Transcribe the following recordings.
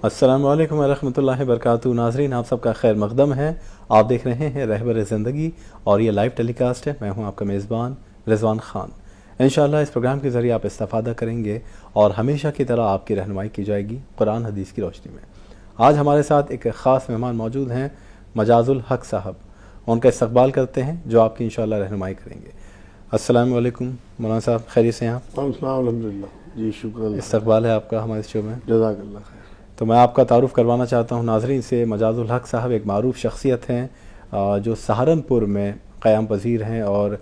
अस्सलामु अलैकुम वरहमतुल्लाहि वबरकातुहू। नाज़रीन, आप सबका खैर मक़दम है। आप देख रहे हैं रहबर ज़िंदगी और ये लाइव टेलीकास्ट है। मैं हूं आपका मेज़बान रिजवान ख़ान। इंशाअल्लाह इस प्रोग्राम के ज़रिए आप इस्तिफ़ादा करेंगे और हमेशा की तरह आपकी रहनुमाई की जाएगी कुरान हदीस की रोशनी में। आज हमारे साथ एक ख़ास मेहमान मौजूद हैं, मजाज़ुल हक़ साहब। उनका इस्तक़बाल करते हैं जो आपकी इंशाअल्लाह रहनुमाई करेंगे। अस्सलामु अलैकुम मौलाना साहब, खैरियत से हैं आप? अल्हम्दुलिल्लाह जी, शुक्र। इस्तक़बाल है आपका हमारे शो में। जज़ाकल्लाह खैर। तो मैं आपका तारुफ़ करवाना चाहता हूँ नाज़रीन से। मजाज़ुल हक़ साहब एक मारूफ़ शख्सियत हैं जो सहारनपुर में क़याम पज़ीर हैं और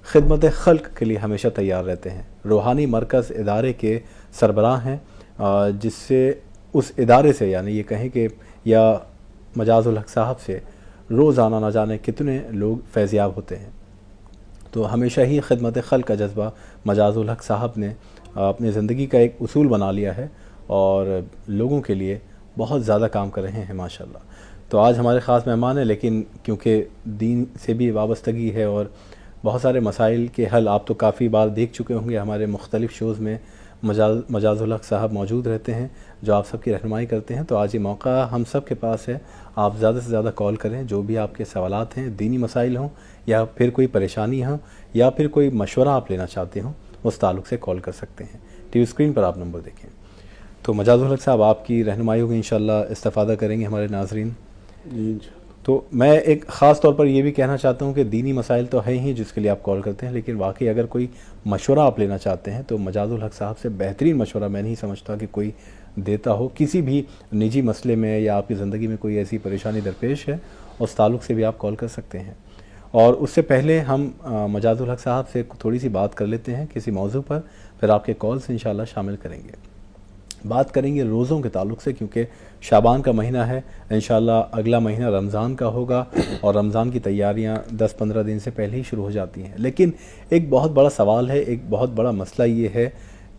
ख़िदमत ख़ल्क़ के लिए हमेशा तैयार रहते हैं। रूहानी मरकज़ इदारे के सरबराह हैं, जिससे उस इदारे से यानी ये कहें कि या मजाज़ुल हक़ साहब से रोज़ाना न जाने कितने लोग फैज़याब होते हैं। तो हमेशा ही ख़िदमत ख़ल्क़ का जज्बा मजाज़ुल हक़ साहब ने अपनी ज़िंदगी का एक उसूल बना लिया है और लोगों के लिए बहुत ज़्यादा काम कर रहे हैं माशाल्लाह। तो आज हमारे ख़ास मेहमान हैं, लेकिन क्योंकि दीन से भी वाबस्तगी है और बहुत सारे मसाइल के हल आप तो काफ़ी बार देख चुके होंगे। हमारे मुख्तलिफ़ शोज़ में मजाज़ुल हक़ साहब मौजूद रहते हैं जो आप सबकी रहनुमाई करते हैं। तो आज ये मौका हम सब के पास है, आप ज़्यादा से ज़्यादा कॉल करें। जो भी आपके सवालात हैं, दीनी मसाइल हों या फिर कोई परेशानी हो या फिर कोई मशवरा आप लेना चाहते हों, उस ताल्लुक़ से कॉल कर सकते हैं। टीवी स्क्रीन पर आप नंबर देखें। तो मजाज़ुल हक़ साहब, आपकी रहनुमाई होगी इंशाअल्लाह, इस्तिफ़ादा करेंगे हमारे नाज़रीन जी। तो मैं एक ख़ास तौर पर ये भी कहना चाहता हूँ कि दीनी मसाइल तो है ही जिसके लिए आप कॉल करते हैं, लेकिन वाकई अगर कोई मशवरा आप लेना चाहते हैं तो मजाज़ुल हक़ साहब से बेहतरीन मशवरा मैं नहीं समझता कि कोई देता हो। किसी भी निजी मसले में या आपकी ज़िंदगी में कोई ऐसी परेशानी दरपेश है, उस ताल्लुक़ से भी आप कॉल कर सकते हैं। और उससे पहले हम मजाज़ुल हक़ साहब से थोड़ी सी बात कर लेते हैं किसी मौजू पर, फिर आपके कॉल्स इंशाअल्लाह शामिल करेंगे। बात करेंगे रोज़ों के ताल्लुक़ से, क्योंकि शाबान का महीना है। इंशाअल्लाह अगला महीना रमज़ान का होगा और रमज़ान की तैयारियां 10-15 दिन से पहले ही शुरू हो जाती हैं। लेकिन एक बहुत बड़ा सवाल है, एक बहुत बड़ा मसला ये है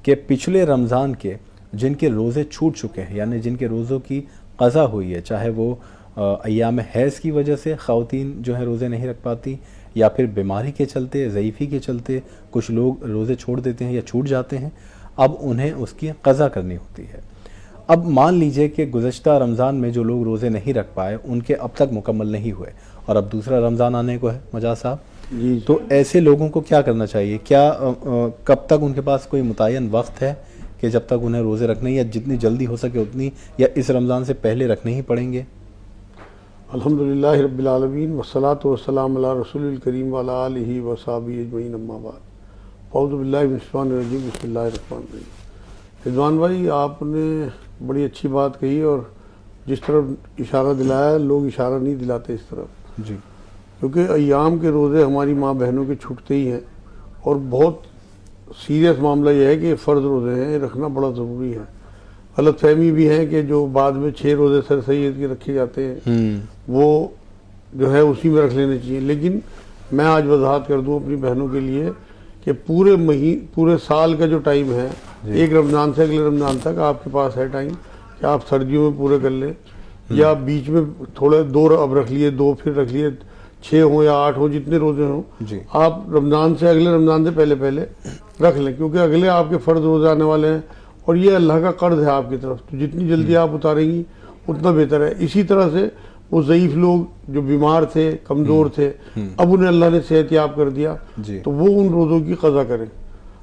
कि पिछले रमज़ान के जिनके रोज़े छूट चुके हैं, यानी जिनके रोज़ों की क़ज़ा हुई है, चाहे वो अय्याम हैज़ की वजह से ख़वातीन जो है रोज़े नहीं रख पाती या फिर बीमारी के चलते, ज़ईफ़ी के चलते कुछ लोग रोज़े छोड़ देते हैं या छूट जाते हैं, अब उन्हें उसकी क़ज़ा करनी होती है। अब मान लीजिए कि गुज़श्ता रमज़ान में जो लोग रोज़े नहीं रख पाए उनके अब तक मुकम्मल नहीं हुए और अब दूसरा रमज़ान आने को है मजाज साहब जी। तो ऐसे लोगों को क्या करना चाहिए? क्या कब तक उनके पास कोई मुतय्यन वक्त है कि जब तक उन्हें रोज़े रखने, या जितनी जल्दी हो सके उतनी, या इस रमज़ान से पहले रखने ही पड़ेंगे? अल्हम्दुलिल्लाहि रब्बिल आलमीन वस्सलातु वस्सलामु अला रसूलिल करीम व अला आलिहि व सहाबिहि अजमईन, अम्मा बाद। औज़ु बिल्लाहि मिनश शैतानिर रजीम, बिस्मिल्लाहिर रहमानिर रहीम। रिज़वान भाई, आपने बड़ी अच्छी बात कही और जिस तरफ इशारा दिलाया, लोग इशारा नहीं दिलाते इस तरफ जी। क्योंकि अय्याम के रोज़े हमारी माँ बहनों के छूटते ही हैं और बहुत सीरियस मामला यह है कि फ़र्ज़ रोज़े हैं, ये रखना बड़ा ज़रूरी है। गलत फहमी भी है कि जो बाद में 6 रोज़े सर सैयद के रखे जाते हैं वो जो है उसी में रख लेने चाहिए। लेकिन मैं आज वजाहत कर दूँ अपनी बहनों के लिए कि पूरे साल का जो टाइम है, एक रमज़ान से अगले रमज़ान तक आपके पास है टाइम कि आप सर्दियों में पूरे कर लें, या बीच में थोड़े 2 अब रख लिए, 2 फिर रख लिए, 6 हो या 8 हो, जितने रोज़े हों आप रमज़ान से अगले रमज़ान से पहले रख लें, क्योंकि अगले आपके फ़र्ज़ रोज़े आने वाले हैं और ये अल्लाह का कर्ज़ है आपकी तरफ। तो जितनी जल्दी आप उतारेंगी उतना बेहतर है। इसी तरह से वो ज़ईफ़ लोग जो बीमार थे, कमज़ोर थे, अब उन्हें अल्लाह ने सेहतयाब कर दिया तो वो उन रोज़ों की क़ज़ा करें।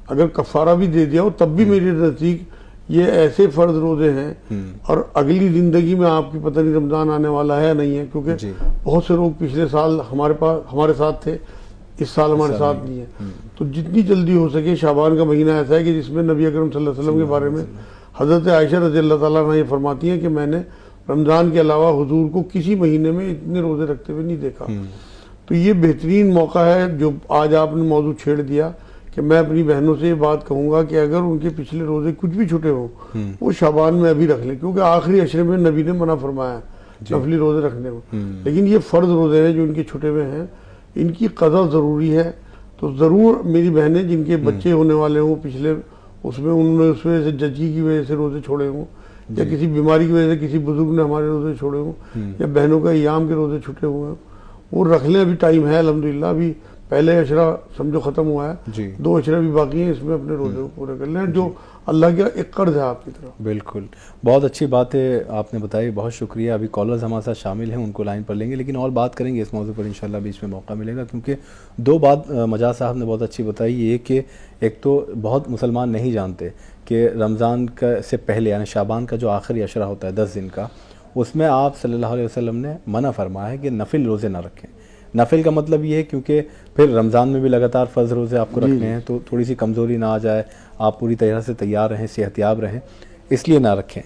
अगर कफ़ारा भी दे दिया हो तब भी मेरे नज़दीक ये ऐसे फ़र्ज़ रोज़े हैं और अगली ज़िंदगी में आपकी पता नहीं रमज़ान आने वाला है या नहीं है, क्योंकि बहुत से लोग पिछले साल हमारे साथ थे, इस साल हमारे साथ नहीं है। तो जितनी जल्दी हो सके, शाबान का महीना ऐसा है कि जिसमें नबी अकरम सल्लल्लाहु अलैहि वसल्लम के बारे में हज़रत आयशा रज़ियल्लाहु ताला अन्हा ये फरमाती हैं कि मैंने रमज़ान के अलावा हुजूर को किसी महीने में इतने रोज़े रखते हुए नहीं देखा। तो ये बेहतरीन मौका है जो आज आपने मौजूद छेड़ दिया कि मैं अपनी बहनों से ये बात कहूँगा कि अगर उनके पिछले रोज़े कुछ भी छूटे हों वो शाबान में अभी रख लें, क्योंकि आखिरी अशरे में नबी ने मना फरमाया नफली रोज़े रखने को। लेकिन ये फ़र्ज़ रोज़े हैं जो इनके छुटे हुए हैं, इनकी क़ज़ा ज़रूरी है। तो ज़रूर मेरी बहनें जिनके बच्चे होने वाले हों पिछले उसमें, उन्होंने उस वजह से जजी की वजह से रोज़े छोड़े हों या किसी बीमारी की वजह से किसी बुजुर्ग ने हमारे रोज़े छोड़े हों या बहनों का अय्याम के रोज़े छूटे हुए हों, वो रख लें। अभी टाइम है अल्हम्दुलिल्लाह, अभी पहले अशरा समझो ख़त्म हुआ है, जी 2 अशरा भी बाकी हैं, इसमें अपने रोज़े को पूरे कर लें, जो अल्लाह का एक कर्ज है आपकी तरफ। बिल्कुल, बहुत अच्छी बात है आपने बताई, बहुत शुक्रिया। अभी कॉलर्स हमारे साथ शामिल हैं, उनको लाइन पर लेंगे, लेकिन और बात करेंगे इस मौजू पर इंशाल्लाह बीच में मौका मिलेगा, क्योंकि 2 बात मजाज साहब ने बहुत अच्छी बताई। ये कि एक तो बहुत मुसलमान नहीं जानते कि रमज़ान का से पहले यानी शाबान का जो आखिरी अशरा होता है 10 दिन का, उसमें आप सल्लल्लाहु अलैहि वसल्लम ने मना फरमाया है कि नफिल रोज़े ना रखें। नफिल का मतलब ये है क्योंकि फिर रमज़ान में भी लगातार फ़र्ज़ रोज़े आपको रखने हैं, तो थोड़ी सी कमज़ोरी ना आ जाए, आप पूरी तरह से तैयार रहें, सेहतियाब रहें, इसलिए ना रखें।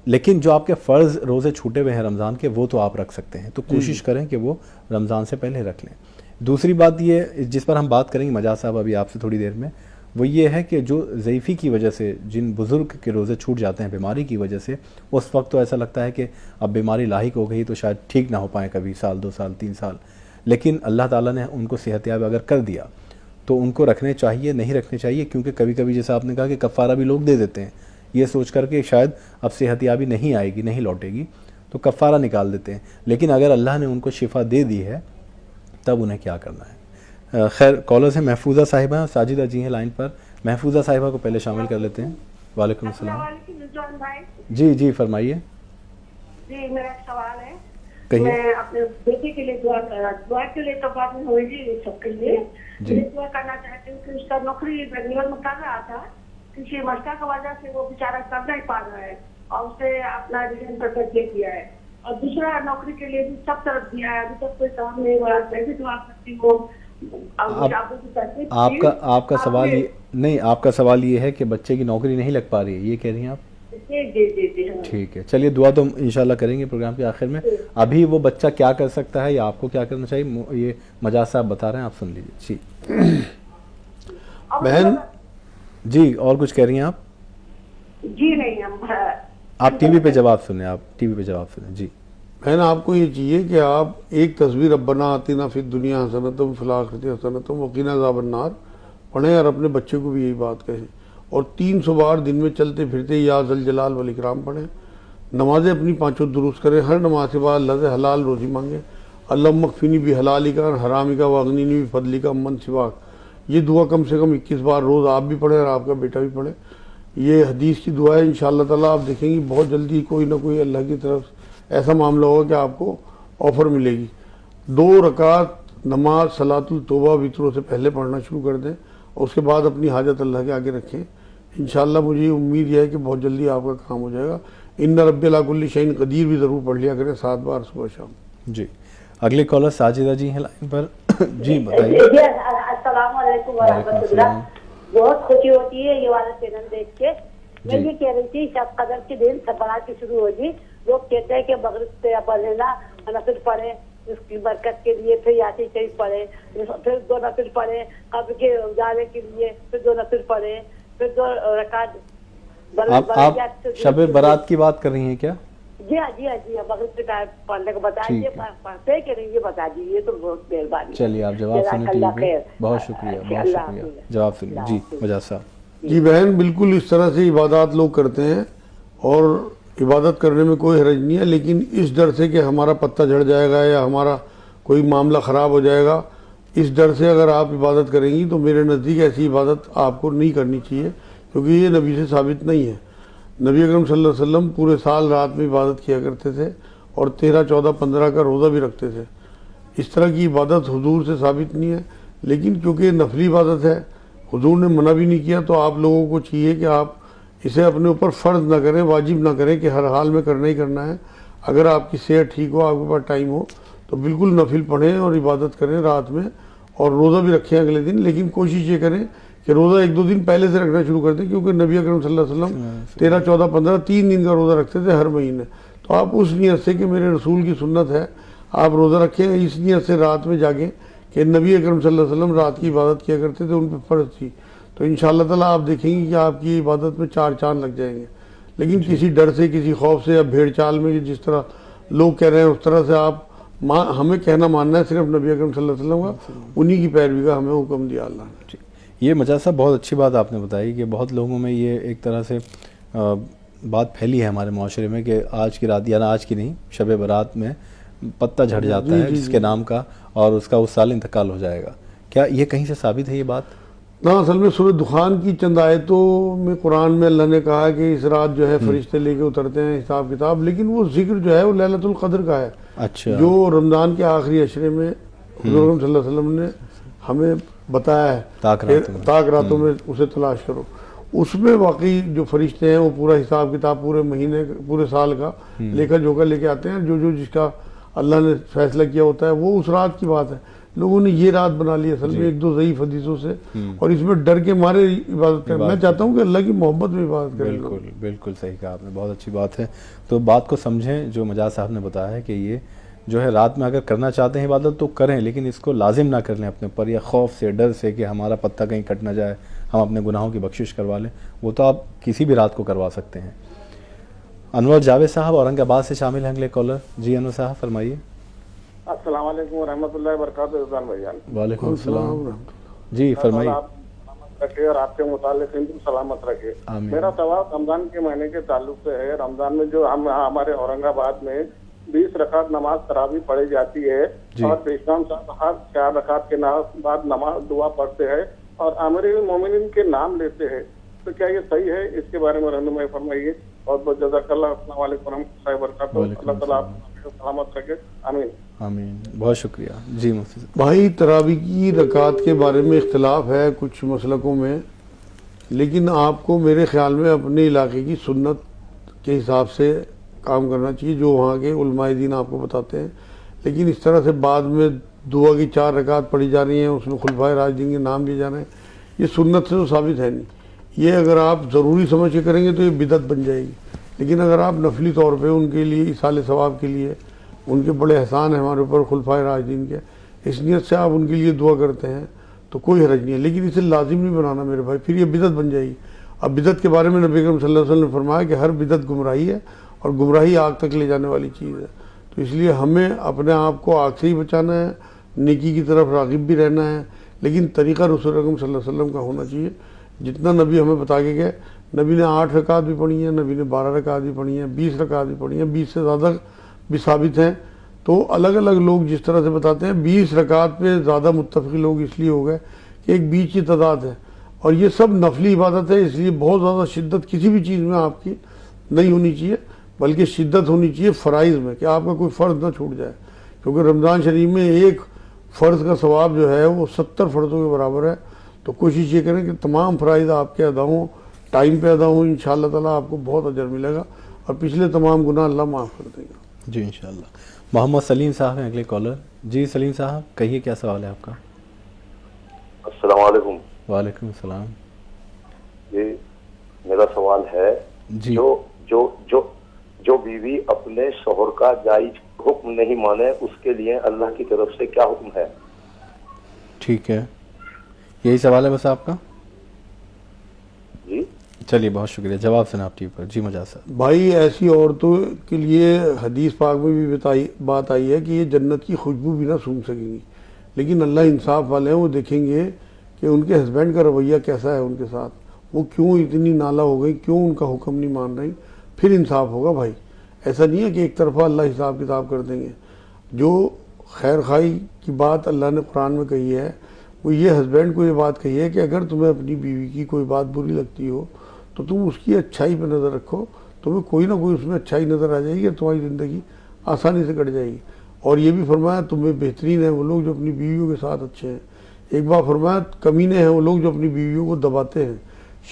लेकिन जो आपके फ़र्ज़ रोज़े छूटे हुए हैं रमज़ान के, वो तो आप रख सकते हैं, तो कोशिश करें कि वो रमज़ान से पहले रख लें। दूसरी बात ये जिस पर हम बात करेंगे मजाज साहब अभी आपसे थोड़ी देर में, वो ये है कि जो ज़ईफ़ी की वजह से जिन बुज़ुर्ग के रोज़े छूट जाते हैं बीमारी की वजह से, उस वक्त तो ऐसा लगता है कि अब बीमारी लाहिक हो गई तो शायद ठीक ना हो पाए कभी, साल 2 साल 3 साल, लेकिन अल्लाह ताला ने उनको सेहतियाब अगर कर दिया तो उनको रखने चाहिए, नहीं रखने चाहिए, क्योंकि कभी कभी जैसा आपने कहा कि कफ़ारा भी लोग दे देते हैं, ये सोच कर के शायद अब सेहतियाबी नहीं आएगी, नहीं लौटेगी, तो कफ़ारा निकाल देते हैं। लेकिन अगर अल्लाह ने उनको शिफा दे दी है तब उन्हें क्या करना है। खैर कॉलर्स हैं, महफूजा साहिबा और साजिदा जी हैं लाइन पर। महफूजा साहिबा को पहले शामिल कर लेते हैं। वालेकुम अस्सलाम। रिजवान भाई, जी जी फरमाइए। जी मेरा एक सवाल है। कहिए। मैं अपने बेटे के लिए दुआ के लिए तो बात नहीं होगी, सबके लिए जी। मैं दुआ करना चाहती हूँ कि उसका नौकरी बेंगलोर में कर रहा था, किसी मसला की वजह से वो बेचारा कर नहीं पा रहा है और उसे अपना रिजन पेपर दे दिया है, और दूसरा नौकरी के लिए भी सब तरफ दिया है, अभी तक कोई काम नहीं हुआ। मैं भी दुआ करती हूँ। आपका सवाल ये नहीं, आपका सवाल ये है कि बच्चे की नौकरी नहीं लग पा रही है, ये कह रही हैं आप? जी जी जी जी हाँ। ठीक है, चलिए दुआ तो इंशाल्लाह करेंगे प्रोग्राम के आखिर में। अभी वो बच्चा क्या कर सकता है या आपको क्या करना चाहिए, ये मजाज साहब बता रहे हैं, आप सुन लीजिए। जी बहन जी, और कुछ कह रही हैं आप? जी नहीं, हम आप टीवी पे जवाब सुने, आप टीवी पे जवाब सुने। जी बहन, आपको ये चाहिए कि आप एक तस्वीर रब्बना आतिना फिद दुनिया हसनतुम फिल आखिरति हसनतुम वक़िना अज़ाबन्नार पढ़ें और अपने बच्चे को भी यही बात कहें, और 300 बार दिन में चलते फिरते या ज़ल जलाल वल इकराम पढ़ें। नमाजें अपनी 5 दुरुस्त करें, हर नमाज के बाद अल्लाह से हलाल रोज़ी मांगें। अल्लाहुम्मा क़फ़िनी भी हलालिका हरामिका वअग़निनी भी फ़ज़लिका अम्मन सिवाक। ये दुआ कम से कम 21 बार रोज़ आप भी पढ़ें और आपका बेटा भी पढ़े। ये हदीस की दुआ है। इंशाअल्लाह ताला आप देखेंगे बहुत जल्दी कोई ना कोई अल्लाह की तरफ ऐसा मामला होगा कि आपको ऑफ़र मिलेगी। 2 रकात नमाज सलातुल तौबा वित्रों से पहले पढ़ना शुरू कर दें और उसके बाद अपनी हाजत अल्लाह के आगे रखें। इंशाअल्लाह मुझे उम्मीद यह है कि बहुत जल्दी आपका काम हो जाएगा। इन्ना रब्बी अला कुल्ली शैइन कदीर भी ज़रूर पढ़ लिया करें 7 बार सुबह शाम। जी, अगले कॉलर साजिदा जी हैं लाइन पर। जी बताइए। अस्सलाम वालेकुम वरहमतुल्लाह। बहुत खुशी होती है ये वाला चैनल देख के। मैं ये कह रही थी शब कदर के दिन सफरा की शुरू होगी, लोग कहते हैं कि मगरिब से पढ़ लेना, नफिल पढ़े उसकी बरकत के लिए, फिर यासीन शरीफ पढ़े, फिर 2 नफिल पढ़े कब्र के उजाले के लिए, फिर 2 नफिल पढ़े, फिर 2 रकात। आप शब बारात की बात कर रही हैं क्या? जी हाँ जी हाँ जी हाँ, मगरिब के टाइम पढ़ने को बताइए, पढ़ते कि नहीं ये बता दीजिए तो बहुत मेहरबानी। चलिए आप जवाब सुनिए टीवी पे। बहुत शुक्रिया, बहुत शुक्रिया, जवाब सुनिए। जी मजाज साहब। जी बहन, बिल्कुल इस तरह से इबादत लोग करते हैं और इबादत करने में कोई हरज नहीं है, लेकिन इस डर से कि हमारा पत्ता झड़ जाएगा या हमारा कोई मामला ख़राब हो जाएगा, इस डर से अगर आप इबादत करेंगी तो मेरे नज़दीक ऐसी इबादत आपको नहीं करनी चाहिए, क्योंकि ये नबी से साबित नहीं है। नबी अकरम सल्लल्लाहु अलैहि वसल्लम पूरे साल रात में इबादत किया करते थे और 13, 14, 15 का रोज़ा भी रखते थे। इस तरह की इबादत हुजूर से साबित नहीं है, लेकिन क्योंकि नफली इबादत है, हुजूर ने मना भी नहीं किया, तो आप लोगों को चाहिए कि आप इसे अपने ऊपर फ़र्ज ना करें, वाजिब ना करें कि हर हाल में करना ही करना है। अगर आपकी सेहत ठीक हो, आपके पास टाइम हो, तो बिल्कुल नफिल पढ़ें और इबादत करें रात में, और रोज़ा भी रखें अगले दिन। लेकिन कोशिश ये करें कि रोज़ा 1-2 दिन पहले से रखना शुरू कर दें, क्योंकि नबी अकरम सल्लल्लाहु अलैहि वसल्लम 13, 14, 15 3 दिन का रोज़ा रखते थे हर महीने। तो आप उस नियत से कि मेरे रसूल की सुन्नत है आप रोज़ा रखें, इस नियत से रात में जागें कि नबी अकरम सल्लल्लाहु अलैहि वसल्लम रात की इबादत किया करते थे, उन पर फ़र्ज थी। तो इंशाअल्लाह ताला आप देखेंगे कि आपकी इबादत में 4 चांद लग जाएंगे। लेकिन किसी डर से, किसी खौफ से या भेड़ चाल में जिस तरह लोग कह रहे हैं उस तरह से आप हमें कहना मानना है सिर्फ नबी अकरम सल्लल्लाहु अलैहि वसल्लम का, उन्हीं की पैरवी का हमें हुक्म दिया अल्लाह ने। ये मजाज साहब बहुत अच्छी बात आपने बताई कि बहुत लोगों में ये एक तरह से बात फैली है हमारे माशरे में कि आज की रात, या आज की नहीं, शब बारात में पत्ता झड़ जाता है जिसके नाम का, और उसका उस साल इंतकाल हो जाएगा। क्या ये कहीं से साबित है ये बात? ना, असल में सूरह दुखान की चंद आयतों में कुरान में अल्लाह ने कहा कि इस रात जो है फरिश्ते लेके उतरते हैं हिसाब किताब, लेकिन वो जिक्र जो है वो लैलतुल कद्र का है, अच्छा, जो रमज़ान के आखिरी अशरे में हुज़ूर सल्लल्लाहु अलैहि वसल्लम ने हमें बताया है, ताक रातों में उसे तलाश करो। उसमें वाकई जो फरिश्ते हैं वो पूरा हिसाब किताब पूरे महीने पूरे साल का लेखा जोखा लेके आते हैं। जो जिसका अल्लाह ने फैसला किया होता है वो उस रात की बात है। लोगों ने ये रात बना ली असल में एक दो ज़ईफ़ हदीसों से, और इसमें डर के मारे इबादत करें। मैं चाहता हूँ कि अल्लाह की मोहब्बत में इबादत करें। बिल्कुल बिल्कुल सही कहा आपने, बहुत अच्छी बात है। तो बात को समझें जो मजाज साहब ने बताया है कि ये जो है रात में अगर करना चाहते हैं इबादत तो करें, लेकिन इसको लाजिम ना कर लें अपने पर, या खौफ से डर से कि हमारा पत्ता कहीं कट ना जाए, हम अपने गुनाहों की बख्शिश करवा लें। वो तो आप किसी भी रात को करवा सकते हैं। अनवर जावेद साहब औरंगाबाद से शामिल हैं अगले कॉलर। जी अनवर साहब फरमाइए। अस्सलाम वालेकुम रहमतुल्लाहि व बरकातहू रिजवान भाईजान। वालेकुम अस्सलाम। जी फरमाइए। आप सलामत रखे और आपके मुतालिक हिंदू सलामत रखे। आमीन। मेरा सवाल रमजान के महीने के ताल्लुक से है। रमजान में जो हम हमारे औरंगाबाद में 20 रकात नमाज तरावी पढ़ी जाती है और पेशवान साहब हर 4 रकात के बाद नमाज दुआ पढ़ते हैं और आमिर मोमिनीन के नाम लेते हैं, तो क्या ये सही है? इसके बारे में रहनुमाई फरमाइए। बहुत बहुत जज़ाकल्लाह। अस्सलाम वालेकुम रहमतुल्लाहि व बरकातहू। अल्लाह ताला आपको सलामत रखे। आमीन आमीन, बहुत शुक्रिया। जी मुफ्ती साहब। भाई, तरावी की रकात के बारे में इख्तिलाफ है कुछ मसलकों में, लेकिन आपको मेरे ख्याल में अपने इलाके की सुन्नत के हिसाब से काम करना चाहिए जो वहाँ के उलमाए दीन आपको बताते हैं। लेकिन इस तरह से बाद में दुआ की 4 रकात पढ़ी जा रही हैं, उसमें खुलफाए राशिदीन के नाम लिए जा रहे हैं, ये सुन्नत से तो साबित है नहीं। ये अगर आप ज़रूरी समझ के करेंगे तो ये बिदअत बन जाएगी। लेकिन अगर आप नफली तौर पे उनके लिए इसाले सवाब के लिए, उनके बड़े एहसान है हमारे ऊपर खुलफाए राशिदीन के, इस नियत से आप उनके लिए दुआ करते हैं तो कोई हरज नहीं है। लेकिन इसे लाजिम नहीं बनाना मेरे भाई, फिर ये बिदअत बन जाएगी। अब बिदअत के बारे में नबी अकरम सल्लल्लाहु अलैहि वसल्लम ने फरमाया कि हर बिदअत गुमराही है और गुमराही आग तक ले जाने वाली चीज़ है। तो इसलिए हमें अपने आप को आग से ही बचाना है, नेकी की तरफ राग़िब भी रहना है, लेकिन तरीक़ा रसूल अकरम सल्लल्लाहु अलैहि वसल्लम का होना चाहिए। जितना नबी हमें बता के गए, नबी ने 8 रकात भी पढ़ी हैं, नबी ने 12 रकात भी पढ़ी हैं, 20 रकात भी पढ़ी हैं, 20 से ज़्यादा भी साबित हैं। तो अलग अलग लोग जिस तरह से बताते हैं, 20 रकात पे ज़्यादा मुत्तफ़क़ी लोग इसलिए हो गए कि एक बीच की तादाद है और ये सब नफली इबादत है, इसलिए बहुत ज़्यादा शिद्दत किसी भी चीज़ में आपकी नहीं होनी चाहिए, बल्कि शिद्दत होनी चाहिए फ़राइज़ में कि आपका कोई फ़र्ज़ ना छूट जाए। क्योंकि रमज़ान शरीफ में एक फ़र्ज़ का सवाब जो है वो 70 फ़र्ज़ों के बराबर है। तो कोशिश ये करें कि तमाम फ़राइज़ आपके अदा हों, टाइम पे अदा हों, इंशाअल्लाह ताला आपको बहुत अजर मिलेगा और पिछले तमाम गुनाह अल्लाह माफ़ कर देगा। जी इंशाअल्लाह। मोहम्मद सलीम साहब हैं अगले कॉलर। जी सलीम साहब कहिए, क्या सवाल है आपका? अस्सलाम वालेकुम। वालेकुम सलाम। जी मेरा सवाल है, जी जो बीवी अपने शोहर का जायज हुक्म नहीं माने उसके लिए अल्लाह की तरफ से क्या हुक्म है? ठीक है, यही सवाल है बस आपका? जी चलिए बहुत शुक्रिया, जवाब सुना आप टीवी पर। जी मजाज साहब। भाई, ऐसी औरतों के लिए हदीस पाक में भी बात आई है कि ये जन्नत की खुशबू भी ना सूंघ सकेंगी, लेकिन अल्लाह इंसाफ वाले हैं, वो देखेंगे कि उनके हस्बैंड का रवैया कैसा है उनके साथ, वो क्यों इतनी नाला हो गई, क्यों उनका हुक्म नहीं मान रही, फिर इंसाफ होगा भाई। ऐसा नहीं है कि एक तरफा अल्लाह हिसाब किताब कर देंगे। जो खैर खाई की बात अल्लाह ने कुरान में कही है, वो ये हस्बैंड को ये बात कही है कि अगर तुम्हें अपनी बीवी की कोई बात बुरी लगती हो तो तुम उसकी अच्छाई पर नज़र रखो, तुम्हें कोई ना कोई उसमें अच्छाई नज़र आ जाएगी और तुम्हारी ज़िंदगी आसानी से कट जाएगी। और ये भी फरमाया तुम्हें बेहतरीन है वो लोग जो अपनी बीवियों के साथ अच्छे हैं। एक बार फरमाया कमीने हैं वो लोग जो अपनी बीवियों को दबाते हैं,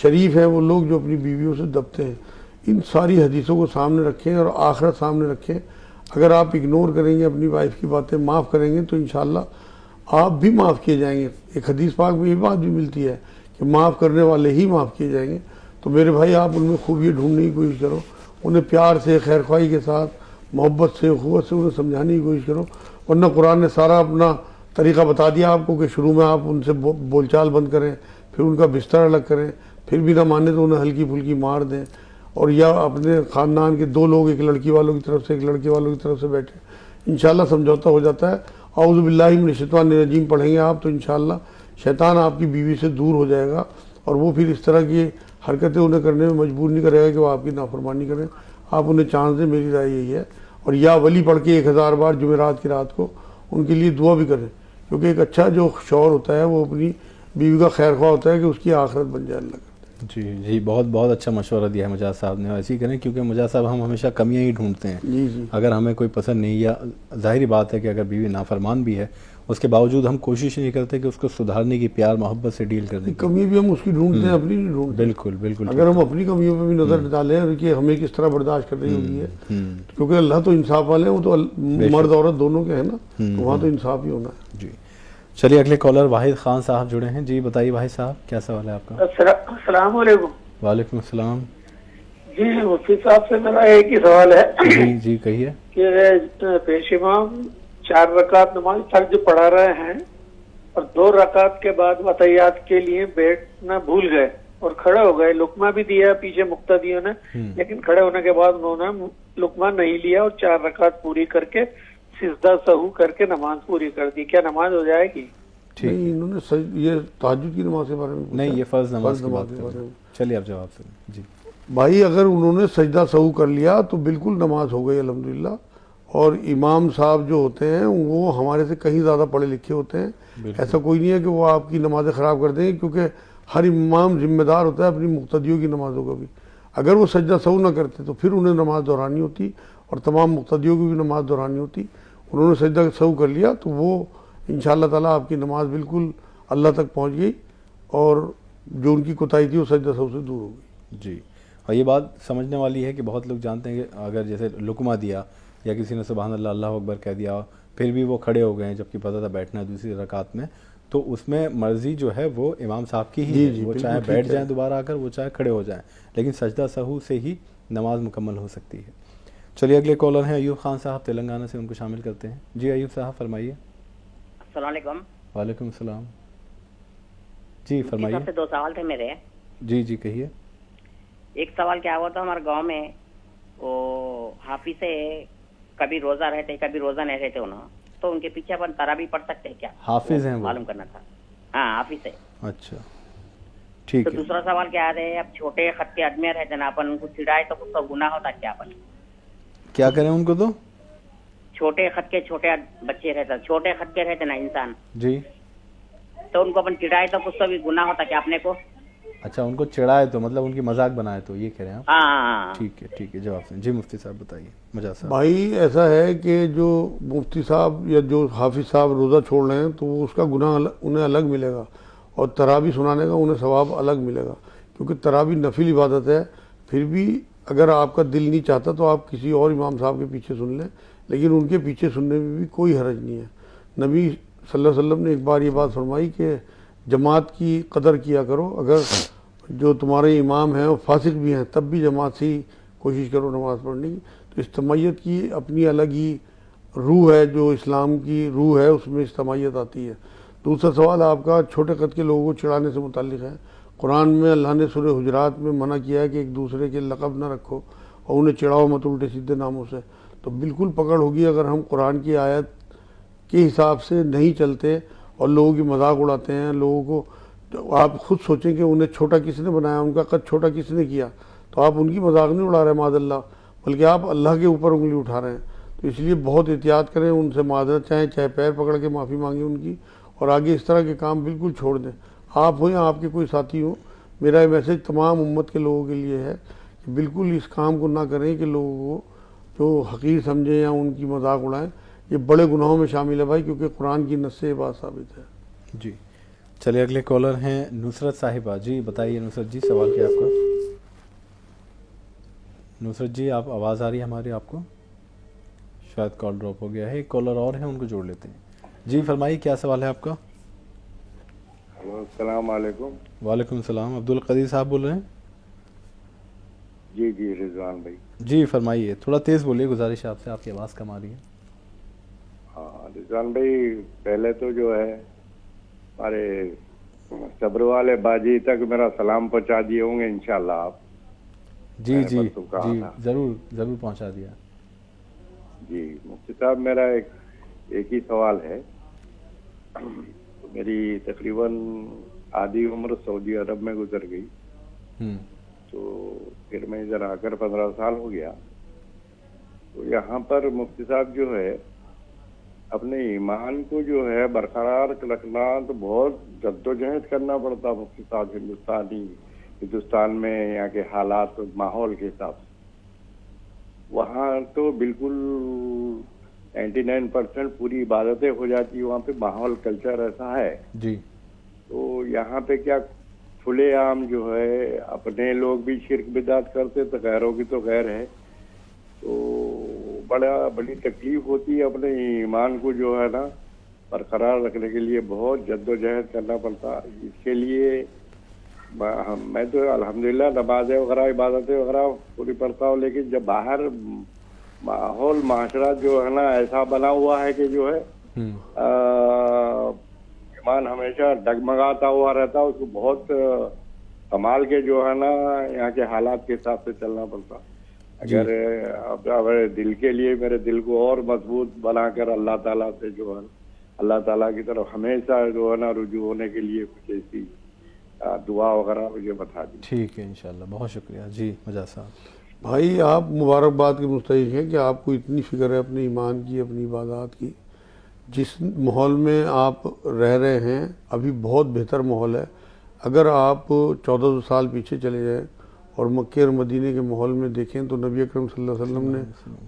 शरीफ हैं वो लोग जो अपनी बीवियों से दबते हैं। इन सारी हदीसों को सामने रखें और आखिरत सामने रखें। अगर आप इग्नोर करेंगे, अपनी वाइफ की बातें माफ़ करेंगे तो इंशाअल्लाह आप भी माफ़ किए जाएंगे। एक हदीस पाक में ये बात भी मिलती है कि माफ़ करने वाले ही माफ़ किए जाएंगे। तो मेरे भाई, आप उनमें खूबियाँ ढूंढने की कोशिश करो, उन्हें प्यार से, खैरख्वाही के साथ, मोहब्बत से, क़ुव्वत से उन्हें समझाने की कोशिश करो। वरना कुरान ने सारा अपना तरीका बता दिया आपको कि शुरू में आप उनसे बोलचाल बंद करें, फिर उनका बिस्तर अलग करें, फिर भी ना माने तो उन्हें हल्की फुल्की मार दें, और या अपने ख़ानदान के 2 लोग, एक लड़की वालों की तरफ से एक लड़के वालों की तरफ से बैठे, इंशाअल्लाह समझौता हो जाता है। औज़ु बिल्लाहि मिनश शैतानिर रजीम पढ़ेंगे आप तो इंशाअल्लाह शैतान आपकी बीवी से दूर हो जाएगा और वो फिर इस तरह की हरकतें उन्हें करने में मजबूर नहीं करेगा कि वो आपकी नाफरमानी करें। आप उन्हें चांस दें, मेरी राय यही है। और या वली पढ़ के 1000 बार जुमेरात की रात को उनके लिए दुआ भी करें क्योंकि एक अच्छा जो शौहर होता है वो अपनी बीवी का खैर ख्वाह होता है कि उसकी आखिरत बन जाए अल्लाह का। जी जी, बहुत बहुत अच्छा मशवरा दिया है मुजाहिद साहब ने, और ऐसे ही करें, क्योंकि मुजाहिद साहब हम हमेशा कमियां ही ढूंढते हैं। जी जी अगर हमें कोई पसंद नहीं, या जाहिर बात है कि अगर बीवी नाफरमान भी है, उसके बावजूद हम कोशिश नहीं करते कि उसको सुधारने की, प्यार मोहब्बत से डील करने की। कमी भी हम उसकी ढूंढते हैं, अपनी नहीं ढूंढते। बिल्कुल बिल्कुल। अगर हम अपनी कमियों पे भी नजर डालें और कि हमें किस तरह बर्दाश्त करनी होगी है, क्योंकि अल्लाह तो इंसाफ वाले हैं, वो तो मर्द औरत दोनों के हैं ना, तो वहाँ तो इंसाफ ही होना है। जी, चलिए अगले कॉलर वाहिद खान साहब जुड़े हैं। जी बताइए वाहिद साहब, क्या सवाल है आपका? अस्सलाम वालेकुम। वालेकुम अस्सलाम। जी मुफ्ती साहब से मेरा एक ही सवाल है जी जी कहिए। कि पेश इमाम 4 रकात नमाज तक जो पढ़ा रहे हैं और 2 रकात के बाद वतैयात के लिए बैठना भूल गए और खड़े हो गए, लुकमा भी दिया पीछे मुक्तदियों ने, लेकिन खड़े होने के बाद उन्होंने लुकमा नहीं लिया और 4 रकात पूरी करके सिजदा सहू करके नमाज पूरी कर दी, क्या नमाज हो जाएगी? ठीक, नहीं, इन्होंने ये तहज्जुद की नमाज के बारे में पूछा नहीं, है। ये फर्ज नमाज की बात के कर बारे रहे में। हैं। चलिए आप जवाब सुनिए। जी भाई अगर उन्होंने सजदा सहू कर लिया तो बिल्कुल नमाज हो गई अल्हम्दुलिल्लाह। और इमाम साहब जो होते हैं वो हमारे से कहीं ज़्यादा पढ़े लिखे होते हैं। ऐसा कोई नहीं है कि वो आपकी नमाज़ें ख़राब कर देंगे, क्योंकि हर इमाम जिम्मेदार होता है अपनी मुक्तदियों की नमाज़ों का भी। अगर वो सजदा सहू ना करते तो फिर उन्हें नमाज दोहरानी होती और तमाम मुक्तदियों की भी नमाज दोहरानी होती। उन्होंने सजदा सहू कर लिया तो वो इंशाअल्लाह ताला आपकी नमाज बिल्कुल अल्लाह तक पहुँच गई और जो उनकी कोताही थी वो सजदा सहू से दूर हो गई। जी, और ये बात समझने वाली है कि बहुत लोग जानते हैं कि अगर जैसे लुकमा दिया या किसी ने सुबहान अल्लाह अल्लाहु अकबर कह दिया, फिर भी वो खड़े हो गए हैं जबकि पता था बैठना है दूसरी रकात में, तो उसमें मर्जी जो है वो इमाम साहब की ही है। वो चाहे बैठ जाएं दोबारा आकर, वो चाहे खड़े हो जाएं, लेकिन सजदा सहू से ही नमाज मुकम्मल हो सकती है। चलिए अगले कॉलर हैं अयूब खान साहब तेलंगाना से, उनको शामिल करते हैं। जी अयूब साहब फरमाइए। अस्सलाम वालेकुम। वालेकुम सलाम। जी फरमाइए। 2 सवाल थे मेरे। जी जी कहिए। एक सवाल क्या हुआ था, हमारे गांव में वो हाफिज से कभी रोजा रहते कभी रोजा नहीं रहते उन्होंने, तो उनके पीछे अपन तरावी पढ़ सकते हैं क्या? हाफिज हैं वो? मालूम करना था। हाँ हाफिज है। अच्छा ठीक तो है। दूसरा सवाल क्या है, अब छोटे खत के आदमी रहते ना, अपन उनको चिढ़ाए तो कुछ तो गुनाह होता क्या? अपन क्या करें उनको? तो छोटे खत के छोटे बच्चे रहते, छोटे खत के रहते ना इंसान, जी, तो उनको अपन चिढ़ाए तो कुछ तो भी गुनाह होता क्या अपने को? अच्छा उनको चिढ़ाए तो मतलब उनकी मजाक बनाए तो, ये कह रहे हैं आप? हाँ ठीक है जवाब सुनिए। जी मुफ्ती साहब बताइए। मजाक साहब। भाई ऐसा है कि जो मुफ्ती साहब या जो हाफिज साहब रोज़ा छोड़ रहे हैं तो वो उसका गुनाह उन्हें अलग मिलेगा और तरावी सुनाने का उन्हें सवाब अलग मिलेगा, क्योंकि तरावी नफिल इबादत है। फिर भी अगर आपका दिल नहीं चाहता तो आप किसी और इमाम साहब के पीछे सुन लें, लेकिन उनके पीछे सुनने में भी कोई हरज नहीं है। नबी सल्लल्लाहु अलैहि वसल्लम ने एक बार ये बात फरमाई कि जमात की कदर किया करो, अगर जो तुम्हारे इमाम हैं वो फासिक भी हैं तब भी जमात से ही कोशिश करो नमाज़ पढ़ने की। तो इज्तिमाइयत की अपनी अलग ही रूह है, जो इस्लाम की रूह है उसमें इज्तिमाइयत आती है। दूसरा सवाल आपका छोटे कद के लोगों को चिढ़ाने से मुताल्लिक है। कुरान में अल्लाह ने सूरह हुजरात में मना किया है कि एक दूसरे के लक़ब न रखो और उन्हें चिढ़ाओ मत उल्टे सीधे नामों से। तो बिल्कुल पकड़ होगी अगर हम कुरान की आयत के हिसाब से नहीं चलते और लोगों की मजाक उड़ाते हैं। लोगों को तो आप खुद सोचें कि उन्हें छोटा किसने बनाया, उनका कद छोटा किसने किया, तो आप उनकी मजाक नहीं उड़ा रहे मादल्ला, बल्कि आप अल्लाह के ऊपर उंगली उठा रहे हैं। तो इसलिए बहुत एहतियात करें, उनसे माजरत चाहे पैर पकड़ के माफ़ी मांगे उनकी, और आगे इस तरह के काम बिल्कुल छोड़ दें। आप हो या आपके कोई साथी हो, मेरा ये मैसेज तमाम उम्मत के लोगों के लिए है कि बिल्कुल इस काम को ना करें कि लोगों को जो हकीर समझें या उनकी मजाक उड़ाएं। ये बड़े गुनाहों में शामिल है भाई, क्योंकि कुरान की नस्से ये बात साबित है। जी चलिए अगले कॉलर हैं नुसरत साहिबा। जी बताइए नुसरत जी, सवाल क्या आपका? नुसरत जी आप आवाज़ आ रही है हमारी आपको? शायद कॉल ड्रॉप हो गया है। एक कॉलर और है, उनको जोड़ लेते हैं। जी फरमाइए क्या सवाल है आपका? अस्सलाम वालेकुम। वालेकुम सलाम। अब्दुल कदीर साहब बोल रहे हैं? जी जी रिजवान भाई। जी फरमाइए, थोड़ा तेज़ बोलिए, गुजारिश है आपसे, आपकी आवाज़ कम आ रही है। हाँ रिजवान भाई, पहले तो जो है हमारे सब्र वाले बाजी तक मेरा सलाम पहुंचा दिए होंगे इंशाल्लाह आप। जी जी जी था। ज़रूर ज़रूर पहुंचा दिया। जी मुफ्ती साहब, मेरा एक ही सवाल है। मेरी तकरीबन आधी उम्र सऊदी अरब में गुजर गई, तो फिर मैं इधर आकर 15 साल हो गया। तो यहाँ पर मुफ्ती साहब जो है अपने ईमान को जो है बरकरार रखना तो बहुत जद्दोजहद करना पड़ता है मुफ्ती साहब। हिंदुस्तान में यहाँ के हालात माहौल के हिसाब से वहाँ तो बिल्कुल 99% पूरी इबादतें हो जाती है। वहाँ पे माहौल कल्चर ऐसा है जी। तो यहाँ पे क्या खुलेआम जो है अपने लोग भी शिर्क बिदात करते तो गैरों की तो गैर है। तो बड़ी तकलीफ होती है। अपने ईमान को जो है ना बरकरार रखने के लिए बहुत जद्दोजहद करना पड़ता है। इसके लिए मैं तो अल्हम्दुलिल्लाह नमाजें वगैरह इबादतें वगैरह पूरी पढ़ता हूँ, लेकिन जब बाहर माहौल माशरा जो है ना ऐसा बना हुआ है कि जो है ईमान हमेशा डगमगाता हुआ रहता है। उसको बहुत संभाल के जो है ना यहाँ के हालात के हिसाब से चलना पड़ता। अगर दिल के लिए मेरे दिल को और मजबूत बनाकर अल्लाह ताला से जो है अल्लाह ताला की तरफ हमेशा जो है ना रुजू होने के लिए कुछ ऐसी दुआ वगैरह मुझे बता दी। ठीक है इंशाल्लाह, बहुत शुक्रिया जी मजाज साहब। भाई आप मुबारकबाद के मुस्तहिक हैं कि आपको इतनी फिक्र है अपने ईमान की, अपनी इबादत की। जिस माहौल में आप रह रहे हैं अभी बहुत बेहतर माहौल है। अगर आप 1400 साल पीछे चले जाएं और मक्के और मदीने के माहौल में देखें तो नबी अकरम सल्लल्लाहु अलैहि वसल्लम ने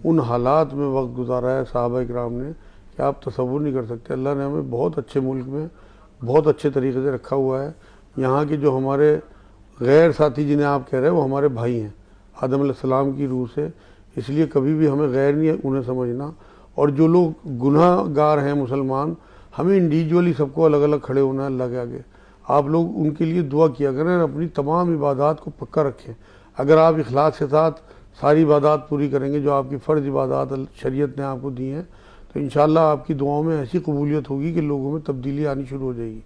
उन हालात में वक्त गुजारा है सहाबा इकराम ने कि आप तसव्वुर नहीं कर सकते। अल्लाह ने हमें बहुत अच्छे मुल्क में बहुत अच्छे तरीके से रखा हुआ है। यहाँ के जो हमारे गैर साथी जिन्हें आप कह रहे हैं वो हमारे भाई हैं आदम अलैहिस्सलाम की रूह से, इसलिए कभी भी हमें गैर नहीं उन्हें समझना। और जो लोग गुनाहगार हैं मुसलमान, हमें इंडिविजुअली सबको अलग अलग खड़े होना है अल्लाह के आगे। आप लोग उनके लिए दुआ किया करें और अपनी तमाम इबादत को पक्का रखें। अगर आप इखलास के साथ सारी इबादत पूरी करेंगे जो आपकी फ़र्ज़ इबादत शरीयत ने आपको दी हैं तो इंशाअल्लाह आपकी दुआओं में ऐसी कबूलियत होगी कि लोगों में तब्दीली आनी शुरू हो जाएगी।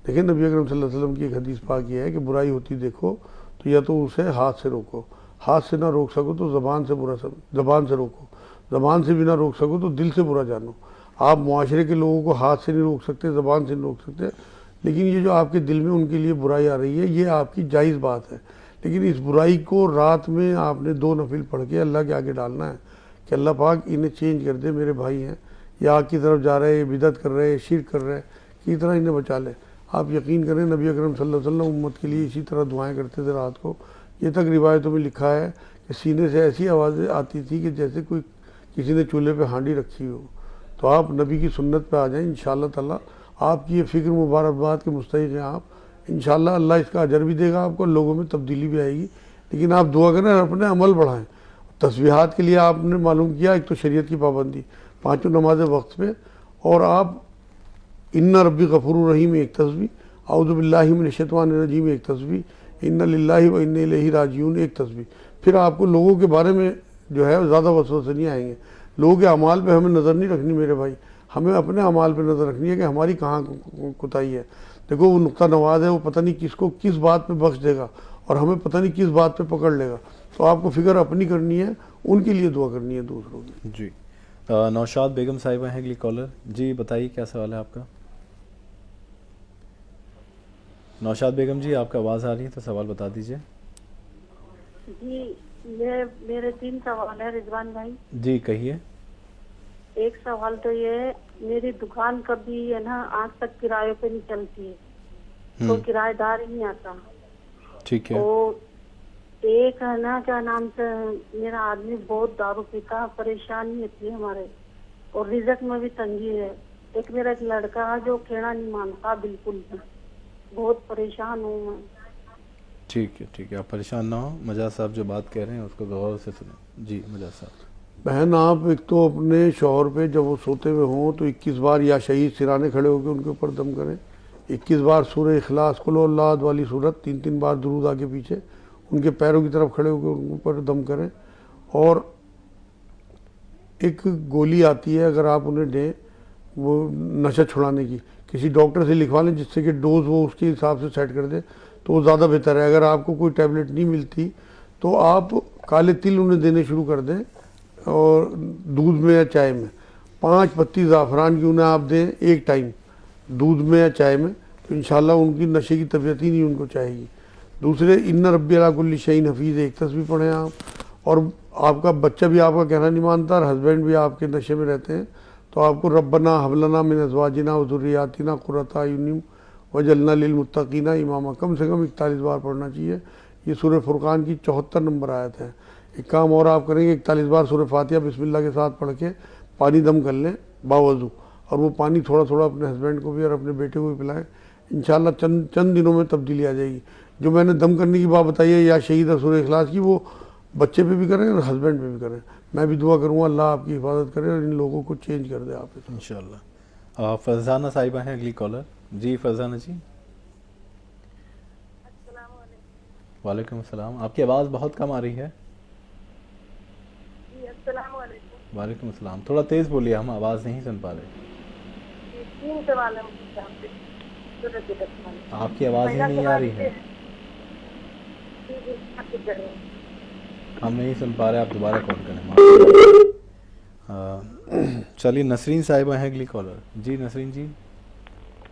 देखिए नबी अकरम सल्लल्लाहु अलैहि वसल्लम की एक हदीस पाक ये है कि बुराई होती देखो तो या तो उसे हाथ से रोको, हाथ से ना रोक सको तो ज़बान से रोको, ज़बान से भी ना रोक सको तो दिल से बुरा जानो। आप मुआशरे के लोगों को हाथ से नहीं रोक सकते, ज़बान से नहीं रोक सकते, लेकिन ये जो आपके दिल में उनके लिए बुराई आ रही है ये आपकी जायज़ बात है। लेकिन इस बुराई को रात में आपने 2 नफिल पढ़ के अल्लाह के आगे डालना है कि अल्लाह पाक इन्हें चेंज कर दे, मेरे भाई हैं ये आग की तरफ जा रहे हैं, बिदअत कर रहे हैं, शिर्क कर रहे हैं, की तरह इन्हें बचा ले। आप यकीन करें नबी अकरम सल्लल्लाहु अलैहि वसल्लम उम्मत के लिए इसी तरह दुआएं करते थे रात को। ये तक रिवायतों में लिखा है कि सीने से ऐसी आवाज़ें आती थी कि जैसे कोई किसी ने चूल्हे पे हांडी रखी हो। तो आप नबी की सुन्नत पे आ जाएं इंशाअल्लाह ताला। आपकी ये फ़िक्र मुबारकबाद के मुस्तहिक हैं आप। इंशाअल्लाह अल्लाह इसका अजर भी देगा आपको, लोगों में तब्दीली भी आएगी। लेकिन आप दुआ करें अपने अमल बढ़ाएं। तस्बीहात के लिए आपने मालूम किया एक तो शरीयत की पाबंदी, 5 नमाज़ें वक्त पे, और आप इन्ना रब्बी गफूरुर रहीम एक तस्बीह, औज़ु बिल्लाहि मिनश शैतानिर रजीम एक तस्बीह, इन्ना लिल्लाहि व इन्ना इलैहि राजिऊन एक तस्बीह। फिर आपको लोगों के बारे में जो है ज़्यादा वसवसे नहीं आएंगे। लोगों के अमाल पे हमें नज़र नहीं रखनी मेरे भाई, हमें अपने अमाल पे नज़र रखनी है कि हमारी कहाँ कोताही है। देखो वो नुक्ता नवाज़ है, वो पता नहीं किसको किस बात पे बख्श देगा और हमें पता नहीं किस बात पे पकड़ लेगा। तो आपको फिक्र अपनी करनी है, उनके लिए दुआ करनी है दूसरों की। जी नौशाद बेगम साहिबा हैं अगली कॉलर। जी बताइए क्या सवाल है आपका। नौशाद बेगम जी आपका आवाज़ आ रही है तो सवाल बता दीजिए। जी मेरे 3 सवाल है रिजवान भाई। जी कहिए। एक सवाल तो ये है, मेरी दुकान कभी है ना आज तक किराए पे नहीं चलती है, तो किराएदार ही नहीं आता। ठीक है। तो एक है ना क्या नाम से मेरा आदमी बहुत दारू पीता, परेशानी होती है हमारे, और रिजक में भी तंगी है। एक मेरा एक लड़का है जो खेड़ा नहीं मानता बिल्कुल भी, बहुत परेशान हूँ मैं। ठीक है आप परेशान ना हो। मजाज साहब जो बात कह रहे हैं उसको गौर से सुने। जी मजाज साहब। बहन आप एक तो अपने शौहर पे जब वो सोते हुए हों तो 21 बार या शहीद सिराने खड़े होकर उनके ऊपर दम करें। 21 बार सूरह इखलास कुल अल्लाह वाली सूरत 3-3 बार दुरूद आगे पीछे उनके पैरों की तरफ खड़े होकर उनके ऊपर दम करें। और एक गोली आती है अगर आप उन्हें दें वो नशा छुड़ाने की, किसी डॉक्टर से लिखवा लें जिससे कि डोज वो उसके हिसाब से सेट कर दे तो वो ज़्यादा बेहतर है। अगर आपको कोई टैबलेट नहीं मिलती तो आप काले तिल उन्हें देने शुरू कर दें और दूध में या चाय में 5 पत्ती ज़ाफ़रान की उन्हें आप दें एक टाइम दूध में या चाय में, तो इंशाल्लाह उनकी नशे की तबीयत ही नहीं उनको चाहेगी। दूसरे इन्ना रब्बी अला कुल्ली शैइन हफीज़ एक तस्बीह पढ़ें आप। और आपका बच्चा भी आपका कहना नहीं मानता और हस्बैंड भी आपके नशे में रहते हैं तो आपको रब्बना हबलना मिन अज़वाजिना व ज़ुर्रियातिना क़ुर्रता अयुनिम वजअलना लिलमुत्तक़ीना इमामा कम से कम 41 बार पढ़ना चाहिए। ये सूरह फुरक़ान की 74 नंबर आयत है। एक काम और आप करेंगे, 41 बार सूरह फातिहा बिस्मिल्लाह के साथ पढ़ के पानी दम कर लें बावजू, और वो पानी थोड़ा थोड़ा अपने हस्बैंड को भी और अपने बेटे को भी पिलाएं। इंशाल्लाह चंद दिनों में तब्दीली आ जाएगी। जो मैंने दम करने की बात बताई है या शहीद और सूरह इखलास की, वो बच्चे पे भी करें और हस्बैंड पे भी करें। मैं भी दुआ करूँगा अल्लाह आपकी हिफाजत करे और इन लोगों को चेंज कर दे आप इंशाल्लाह। फरजाना साहिबा हैं अगली कॉलर। जी फरजाना जी। वालेकुम अस्सलाम। आपकी आवाज़ बहुत कम आ रही है। वालेकुम अस्सलाम। थोड़ा तेज़ बोलिए, हम आवाज़ नहीं सुन पा रहे। आपकी आवाज़ ही नहीं आ रही है, हम नहीं सुन पा रहे। आप दोबारा कॉल करें। चलिए नसरीन साहिबा हैं अगली कॉलर। जी नसरीन जी।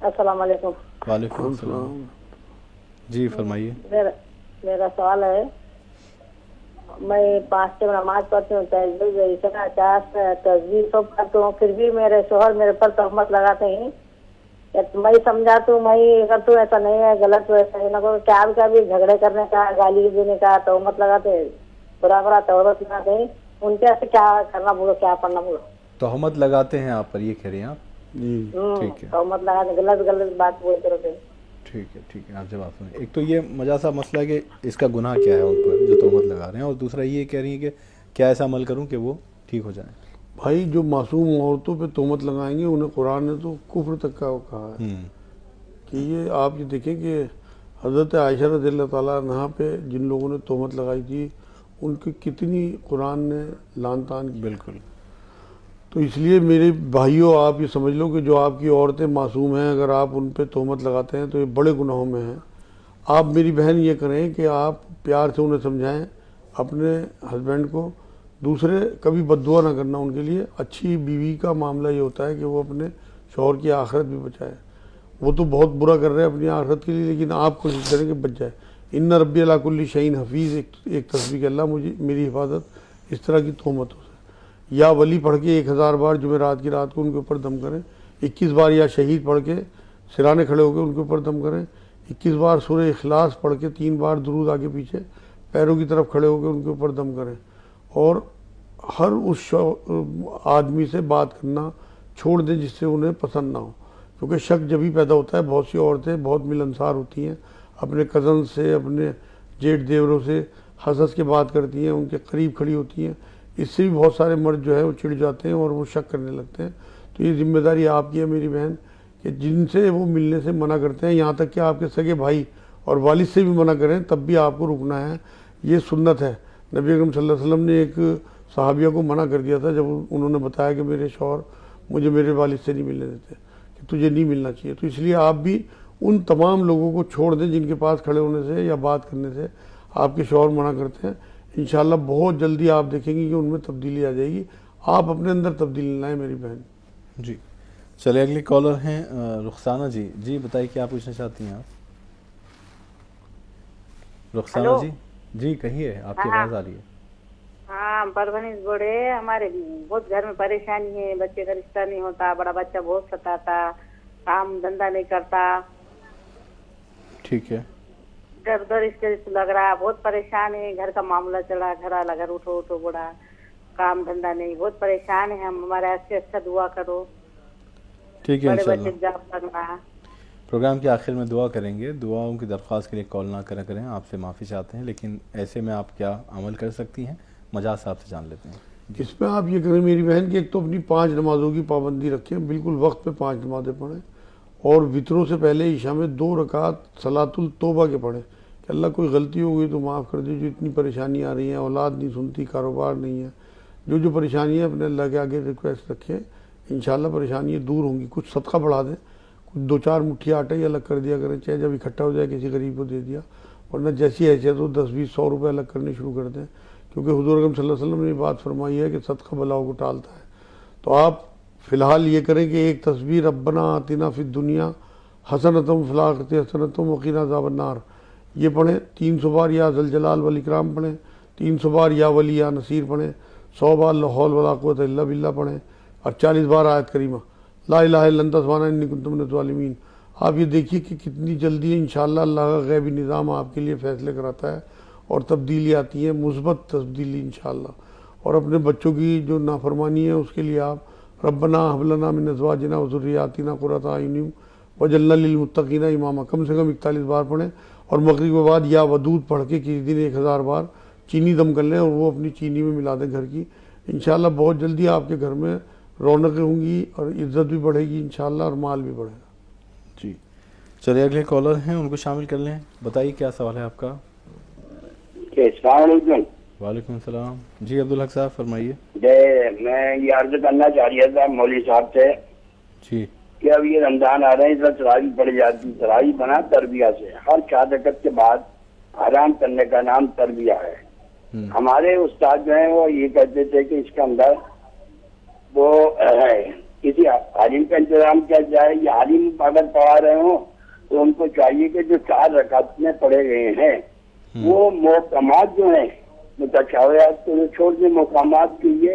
अस्सलाम वालेकुम। वालेकुम अस्सलाम। जी फरमाइए। मेरा सवाल है, मैं 5 टाइम नमाज पढ़ती हूँ, तस्बीह सब करती हूँ, फिर भी मेरे शोहर मेरे पर तहमत लगाते हैं। मैं समझाती हूँ, मैं करती हूँ ऐसा नहीं है, गलत तो ऐसा ही ना करो। क्या भी झगड़े करने का, गाली देने का तहमत लगाते हैं, बुरा तहमत लगाते हैं। उनके ऐसे क्या करना बोलो, क्या पढ़ना बोलो? तहमत लगाते हैं आप पर, ये कह रही हैं आप? ठीक है। तहमत लगाते, गलत बात बोलते रहते हैं। ठीक है आप जवाब सुनिए। एक तो ये मजा सा मसला है कि इसका गुनाह क्या है उन पर जो तहमत लगा रहे हैं, और दूसरा ये कह रही है कि क्या ऐसा अमल करूं कि वो ठीक हो जाए। भाई जो मासूम औरतों पे तहमत लगाएंगे उन्हें कुरान ने तो कुफ्र तक का कहा है कि ये आप ये देखें कि हज़रत आयशा रज़ियल्लाहु ताला अन्हा पे जिन लोगों ने तहमत लगाई थी उनकी कितनी कुरान ने लान तान की। बिल्कुल। तो इसलिए मेरे भाइयों आप ये समझ लो कि जो आपकी औरतें मासूम हैं, अगर आप उन पे तहमत लगाते हैं तो ये बड़े गुनाहों में हैं। आप मेरी बहन ये करें कि आप प्यार से उन्हें समझाएं अपने हस्बैंड को। दूसरे कभी बद्दुआ ना करना उनके लिए। अच्छी बीवी का मामला ये होता है कि वो अपने शौहर की आखिरत भी बचाए। वो तो बहुत बुरा कर रहे हैं अपनी आखिरत के लिए, लेकिन आप कोशिश करें कि बच जाए। इन्ना रब्बी अला कुल्ली शैइन हफीज़, एक तस्बीह अल्लाह मुझे मेरी हिफाजत इस तरह की तहमतों से। या वली पढ़ के 1000 बार जुमेरात की रात को उनके ऊपर दम करें। 21 बार या शहीद पढ़ के सिराने खड़े होकर उनके ऊपर दम करें। 21 बार सूरह इखलास पढ़ के 3 बार दुरूद आगे पीछे पैरों की तरफ खड़े होकर उनके ऊपर दम करें। और हर उस आदमी से बात करना छोड़ दें जिससे उन्हें पसंद ना हो, क्योंकि शक जब भी पैदा होता है। बहुत सी औरतें बहुत मिलनसार होती हैं, अपने कज़न से, अपने जेठ देवरों से हंस के बात करती हैं, उनके करीब खड़ी होती हैं। इससे भी बहुत सारे मर्द जो है वो चिढ़ जाते हैं और वो शक करने लगते हैं। तो ये जिम्मेदारी आपकी है मेरी बहन कि जिनसे वो मिलने से मना करते हैं, यहाँ तक कि आपके सगे भाई और वालिद से भी मना करें तब भी आपको रुकना है। ये सुन्नत है। नबी अकरम सल्लल्लाहु अलैहि वसल्लम ने एक सहाबिया को मना कर दिया था जब उन्होंने बताया कि मेरे शौहर मुझे मेरे वालिद से नहीं मिलने देते, कि तुझे नहीं मिलना चाहिए। तो इसलिए आप भी उन तमाम लोगों को छोड़ दें जिनके पास खड़े होने से या बात करने से आपके शौहर मना करते हैं। इंशाल्लाह बहुत जल्दी आप देखेंगे कि उनमें तब्दीली आ जाएगी। आप अपने अंदर तब्दीली लाएं मेरी बहन। जी चलिए अगली कॉलर हैं रुखसाना जी। जी बताइए क्या पूछना चाहती हैं आप? रुखसाना जी। जी कहिए, आपकी आवाज़ आ रही है। हाँ परवरिश बोले, हमारे बहुत घर में परेशानी है, बच्चे का रिश्ता नहीं होता, बड़ा बच्चा बहुत सताता, काम धंधा नहीं करता। ठीक है। इधर उधर इसके लग रहा, बहुत परेशान है। घर का मामला चला, घर वाला घर उठो बड़ा, काम धंधा नहीं, बहुत परेशान है हम। हमारे ऐसे अच्छा दुआ करो। ठीक है बड़े इंशाल्लाह। बच्चे जॉब करना। प्रोग्राम के आखिर में दुआ करेंगे। दुआओं की दरख्वास्त के लिए कॉल ना करें, आपसे माफ़ी चाहते हैं। लेकिन ऐसे में आप क्या अमल कर सकती हैं, मजाज साहब से जान लेते हैं। इसमें आप ये करें मेरी बहन कि एक तो अपनी 5 नमाज़ों की पाबंदी रखें, बिल्कुल वक्त पे 5 नमाज़ें पढ़ें, और वित्रों से पहले ईशा में 2 रकात सलातुल तौबा के पढ़ें कि अल्लाह कोई गलती हो गई तो माफ़ कर दीजिए। इतनी परेशानी आ रही है, औलाद नहीं सुनती, कारोबार नहीं है, जो परेशानी है अपने अल्लाह के आगे रिक्वेस्ट रखें। इंशाल्लाह परेशानियाँ दूर होंगी। कुछ सदका बढ़ा दें, कुछ 2-4 मुट्ठी आटा ही अलग कर दिया करें, चाहे जब इकट्ठा हो जाए किसी गरीब को दे दिया, वरना जैसी हैसियत हो 10-20-100 रुपये अलग करने शुरू कर दें, क्योंकि हुज़ूर अकरम सल्लल्लाहु अलैहि वसल्लम ने बात फरमाई है कि सदका बलाओं को टालता है। तो आप फ़िलहाल ये करें कि एक तस्वीर रब्बना आतिना फ़िद दुनिया हसनतम फ़िल आखिरति हसनतम वक़िना अज़ाबन्नार ये पढ़ें 300 बार, या ज़ल जलाल वल इकराम पढ़ें 300 बार, या वली या नसीर पढ़ें 100 बार, ला हौल वला कुव्वता इल्ला बिल्लाह पढ़ें और 40 बार आयत करीमा ला इलाहा इल्लल्लाह सुब्हानका इन्नी कुन्तु मिनज़ ज़ालिमीन। आप ये देखिए कि कितनी जल्दी इंशाअल्लाह अल्लाह का गैबी निज़ाम आपके लिए फ़ैसले कराता है और तब्दीली आती है, मुस्बत तब्दीली इंशाअल्लाह। और अपने बच्चों की जो नाफरमानी है उसके लिए आप रब्बना हब लना मिन अज़वाजिना व ज़ुर्रिय्यातिना क़ुर्रता अयुन वजअलना लिलमुत्तक़ीना इमामा कम से कम 41 बार पढ़ें। और मगरिब के बाद या वदूद पढ़ के किसी दिन 1000 बार चीनी दम कर लें और वो अपनी चीनी में मिला दें घर की। इंशाअल्लाह बहुत जल्दी आपके घर में रौनकें होंगी और इज़्ज़त भी बढ़ेगी इंशाअल्लाह और माल भी बढ़ेगा। जी चलिए अगले कॉलर हैं, उनको शामिल कर लें। बताइए क्या सवाल है आपका। वालेकुम सलाम। जी अब्दुल हक साहब फरमाइए। मैं ये अर्ज करना चाह रहा था मौलवी साहब से जी कि अब ये रमजान आ रहे हैं, इसमें तरावी पड़ जाती। तरावी बना तरबिया से, हर 4 रकअत के बाद आराम करने का नाम तरबिया है। हमारे उस्ताद जो है वो ये कहते थे कि इसके अंदर वो है किसी आलिम का इंतजाम किया जाए, या आलिम अगर पढ़ा रहे हो तो उनको चाहिए कि जो 4 रकात में पढ़े गए हैं वो मोकामात जो है मुतशावरात को छोड़ के मोकामात के लिए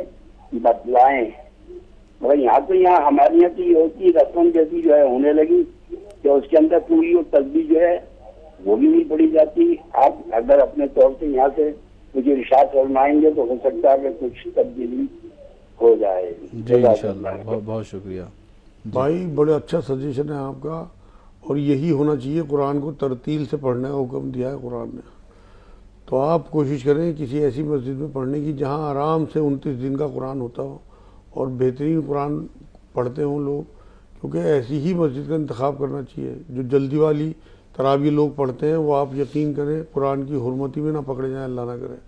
बतलाएं। मगर यहाँ हमारे यहाँ तो ये होती रस्म जैसी जो है होने लगी कि उसके अंदर पूरी और तस्बीह जो है वो भी नहीं पढ़ी जाती। आप अगर अपने तौर से यहाँ से कुछ इरशाद फरमाएंगे तो हो सकता है कि कुछ तब्दीली हो जाए। जी इंशाअल्लाह, बहुत बहुत शुक्रिया भाई, बड़े अच्छा सजेशन है आपका और यही होना चाहिए। कुरान को तरतील से पढ़ने का हुक्म दिया है कुरान ने, तो आप कोशिश करें किसी ऐसी मस्जिद में पढ़ने की जहाँ आराम से 29 दिन का कुरान होता हो और बेहतरीन कुरान पढ़ते हों लोग, क्योंकि ऐसी ही मस्जिद का इंतखाब करना चाहिए। जो जल्दी वाली तरावी लोग पढ़ते हैं वो आप यकीन करें कुरान की हुर्मती में ना पकड़े जाएं, अल्लाह ना करे।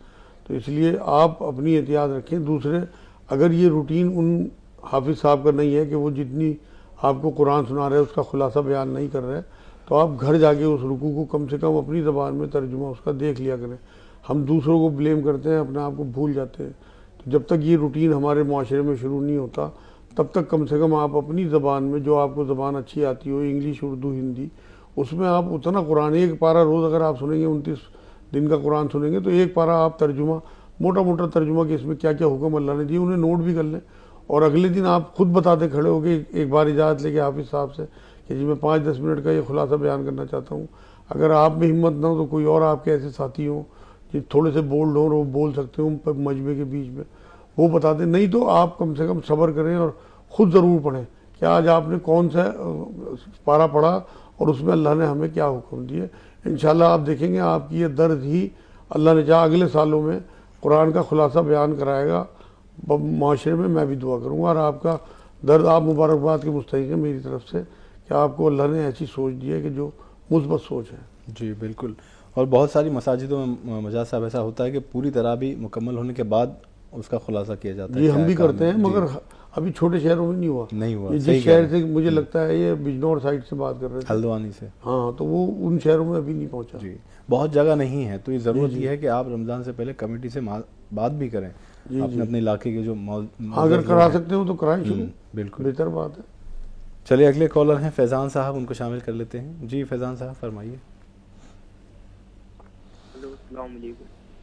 तो इसलिए आप अपनी एहतियात रखें। दूसरे, अगर ये रूटीन उन हाफिज़ साहब का नहीं है कि वो जितनी आपको कुरान सुना रहे हैं उसका खुलासा बयान नहीं कर रहे, तो आप घर जाके उस रुकू को कम से कम अपनी ज़बान में तर्जुमा उसका देख लिया करें। हम दूसरों को ब्लेम करते हैं, अपने आप को भूल जाते हैं। तो जब तक ये रूटीन हमारे माशरे में शुरू नहीं होता तब तक कम से कम आप अपनी ज़बान में, जो आपको ज़बान अच्छी आती हो, इंग्लिश, उर्दू, हिंदी, उसमें आप उतना कुरान, एक पारा रोज़ अगर आप सुनेंगे, 29 दिन का कुरान सुनेंगे, तो एक पारा आप तर्जुमा, मोटा मोटा तर्जुमा कि इसमें क्या क्या हुक्म अल्लाह ने दिए, उन्हें नोट भी कर लें। और अगले दिन आप खुद बताते खड़े हो गए, एक बार इजाज़त लेके हाफिज़ साहब से कि जी मैं 5-10 मिनट का ये खुलासा बयान करना चाहता हूँ। अगर आप में हिम्मत ना हो तो कोई और आपके ऐसे साथी हों जो थोड़े से बोल्ड हों और वो बोल सकते हो मजमे के बीच में, वो बता दें। नहीं तो आप कम से कम सब्र करें और ख़ुद ज़रूर पढ़ें कि आज आपने कौन सा पारा पढ़ा और उसमें अल्लाह ने हमें क्या हुक्म दिए। इंशाअल्लाह आप देखेंगे आपकी ये दर्द ही अल्लाह ने चाहा अगले सालों में कुरान का खुलासा बयान कराएगा माशरे में। मैं भी दुआ करूँगा और आपका दर्द, आप मुबारकबाद के मुस्तहिक़ हैं मेरी तरफ से कि आपको अल्लाह ने ऐसी सोच दी है कि जो मुस्बत सोच है। जी बिल्कुल। और बहुत सारी मसाजिदों में मजाज साहब ऐसा होता है कि पूरी तरावी मुकम्मल होने के बाद उसका खुलासा किया जाता है। ये हम भी करते हैं, मगर अभी छोटे शहरों में नहीं हुआ। ये जिस शहर से मुझे लगता है ये बिजनौर साइड से बात कर रहे थे, हल्द्वानी से, हाँ, तो वो उन शहरों में अभी नहीं पहुंचा। जी बहुत जगह नहीं है, तो ये ज़रूरत ये है कि आप रमज़ान से पहले कमेटी से बात भी करें अपने अपने इलाके के जो अगर करा सकते हो तो कराएं शुरू, बिल्कुल बेहतर बात है। चलिए अगले कॉलर हैं फैज़ान साहब, उनको शामिल कर लेते हैं। जी फैज़ान साहब फरमाइए।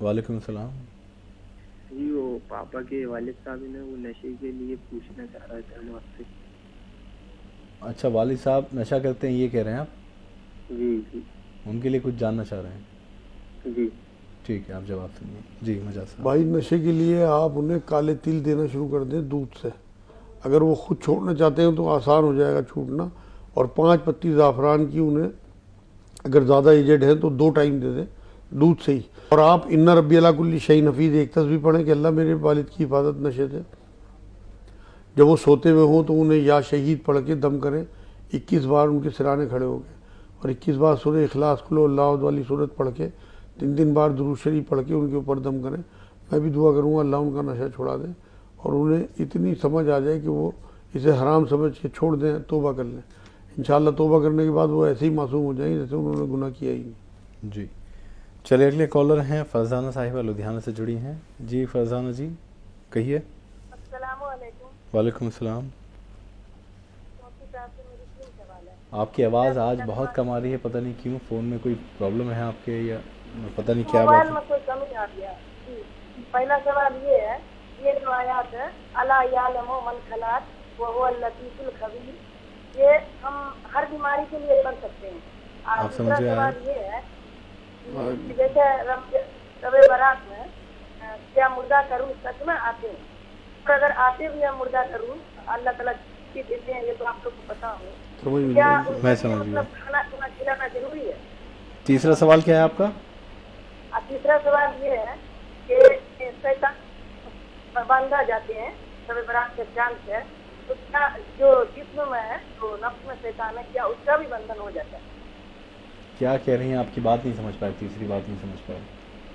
वालेकुम सलाम। जी वो पापा के वालिद साहब ने वो नशे के लिए पूछना चाह रहा था हम आपसे। अच्छा, वालिद साहब नशा करते हैं ये कह रहे हैं आप? जी जी। उनके लिए कुछ जानना चाह रहे हैं? जी ठीक है, आप जवाब सुनिए। जी मजाज साहब। भाई नशे के लिए आप उन्हें काले तिल देना शुरू कर दें दूध से। अगर वो खुद छोड़ना चाहते हैं तो आसान हो जाएगा छूटना। और 5 पत्ती ज़ाफ़रान की उन्हें, अगर ज़्यादा एजेड हैं तो 2 टाइम दे दें दूध से ही। और आप इन्ना रब्बी अला कुल्ली शैइन हफ़ीज़ एक तस्बीह पढ़ें कि अल्लाह मेरे वालिद की हिफाजत नशे से। जब वो सोते हुए हों तो उन्हें या शहीद पढ़ के दम करें। 21 बार उनके सिराने खड़े हो गए और 21 बार सूरह इखलास कुल अल्लाह वाली सूरत पढ़ के 3 बार दुरूद शरीफ पढ़ के उनके ऊपर दम करें। मैं भी दुआ करूँगा अल्लाह उनका नशा छुड़ा दे और उन्हें इतनी समझ आ जाए कि वो इसे हराम समझ के छोड़ दें, तौबा कर लें। इंशाअल्लाह तौबा करने के बाद वो ऐसे ही मासूम हो जाएंगे जैसे उन्होंने गुनाह किया ही नहीं। जी चलिए अगले कॉलर हैं फरजाना साहिबा, लुधियाना से जुड़ी हैं। जी फरजाना जी कहिए। वालेकुम सलाम। आपकी आवाज़ आज बहुत कम आ रही है, पता नहीं क्यों। फ़ोन में कोई प्रॉब्लम है आपके या पता नहीं क्या बात है। में कोई कमी आ गया। पहला सवाल ये है ये जो आयात है अला यालमु मन खलाक व हुवल लतीफुल खबीर, ये हम हर बीमारी के लिए पढ़ सकते हैं। आप समझ गए? सवाल ये है कि जैसे रबे बारात में क्या मुर्दा करूँ सच में आते हैं, तो अगर आते भी है मुर्दा करूँ अल्लाह ताला की देते हैं, ये तो आप लोग को पता हो, क्या मैं समझ गया। मतलब खाना खुना खिलाना जरूरी है? तीसरा सवाल क्या है आपका? और तीसरा सवाल ये है कि शैतान बांधा जाते हैं शब बरात के चांद से, तो क्या जो जिस्म में है तो नफ्स में शैतान है, क्या उसका भी बंधन हो जाता है? क्या कह रही हैं? आपकी बात नहीं समझ पाई, तीसरी बात नहीं समझ पाई।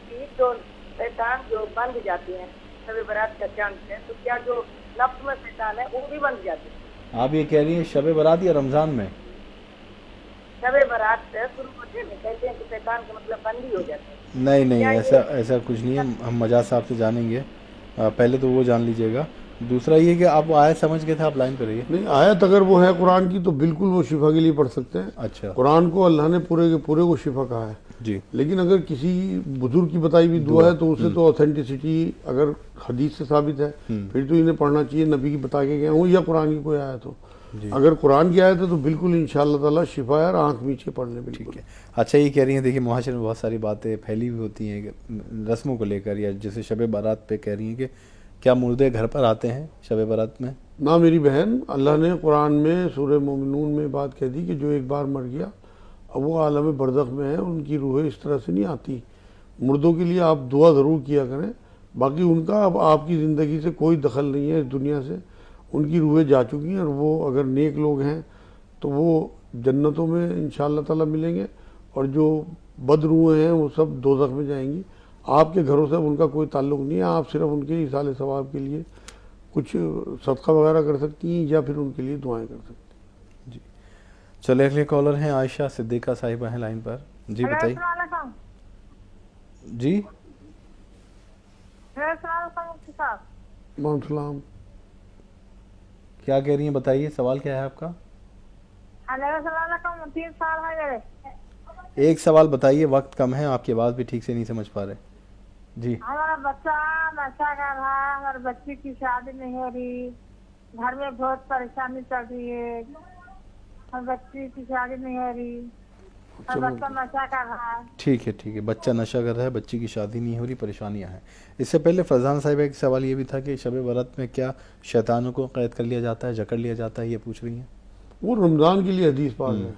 कि जो शैतान जो बंध जाते हैं शब बरात का चांद से, तो क्या जो नफ्स में शैतान है वो भी बंध जाते हैं? आप ये कह रही हैं शब बारात या रमजान में? शब बरात से शुरू होते हैं, कहते हैं कि शैतान का मतलब बंदी हो जाता है। नहीं नहीं, क्या ऐसा कुछ नहीं है। हम मजाज साहब से जानेंगे, पहले तो वो जान लीजिएगा। दूसरा ये कि आप आयत समझ गए थे, आप लाइन पे रहिए। नहीं, आयत अगर वो है कुरान की तो बिल्कुल वो शिफा के लिए पढ़ सकते हैं। अच्छा, कुरान को अल्लाह ने पूरे के पूरे को शिफा कहा है जी। लेकिन अगर किसी बुजुर्ग की बताई हुई दुआ है तो उसे तो ऑथेंटिसिटी अगर हदीस से साबित है फिर तो इन्हें पढ़ना चाहिए, नबी की बता के गए हो या कुरान की कोई आयत हो। अगर कुरान की आयत है तो बिल्कुल इंशाअल्लाह ताला शिफा है और आंख नीचे पढ़ने बिल्कुल। अच्छा, ये कह रही हैं, देखिए मुहाशरे में बहुत सारी बातें फैली हुई होती हैं रस्मों को लेकर, या जैसे शब बारात पे कह रही हैं कि क्या मुर्दे घर पर आते हैं शब बारात में? ना मेरी बहन, अल्लाह ने कुरान में सूरह मोमिनून में बात कह दी कि जो एक बार मर गया अब वो आलम बरज़ख में है, उनकी रूहें इस तरह से नहीं आती। मुर्दों के लिए आप दुआ ज़रूर किया करें, बाकी उनका अब आपकी ज़िंदगी से कोई दखल नहीं है इस दुनिया से। उनकी रूहें जा चुकी हैं और वो अगर नेक लोग हैं तो वो जन्नतों में इंशाअल्लाह ताला मिलेंगे, और जो बद रूहें हैं वो सब दोज़ख में जाएंगी। आपके घरों से उनका कोई ताल्लुक़ नहीं है, आप सिर्फ उनके इसाले सवाब के लिए कुछ सदका वगैरह कर सकती हैं या फिर उनके लिए दुआएं कर सकती हैं। जी, चले अगले कॉलर हैं आयशा सिद्दीका साहिबा हैं लाइन पर। जी बताइए। जी सलाम, क्या कह रही हैं, बताइए सवाल क्या है आपका? 3 साल है मेरे। एक सवाल बताइए, वक्त कम है, आपकी आवाज़ भी ठीक से नहीं समझ पा रहे। जी, हमारा बच्चा नशा कर रहा है, हमारे बच्ची की शादी नहीं हो रही, घर में बहुत परेशानी चल रही है, हमारे बच्ची की शादी नहीं हो रही, हमारा बच्चा नशा कर रहा है। ठीक है, बच्चा नशा कर रहा है, बच्ची की शादी नहीं हो रही, परेशानियां हैं। इससे पहले फरजान साहिबा एक सवाल ये भी था कि शब बारात में क्या शैतानों को कैद कर लिया जाता है, जकड़ लिया जाता है, ये पूछ रही हैं। वो रमज़ान के लिए हदीस पाक है,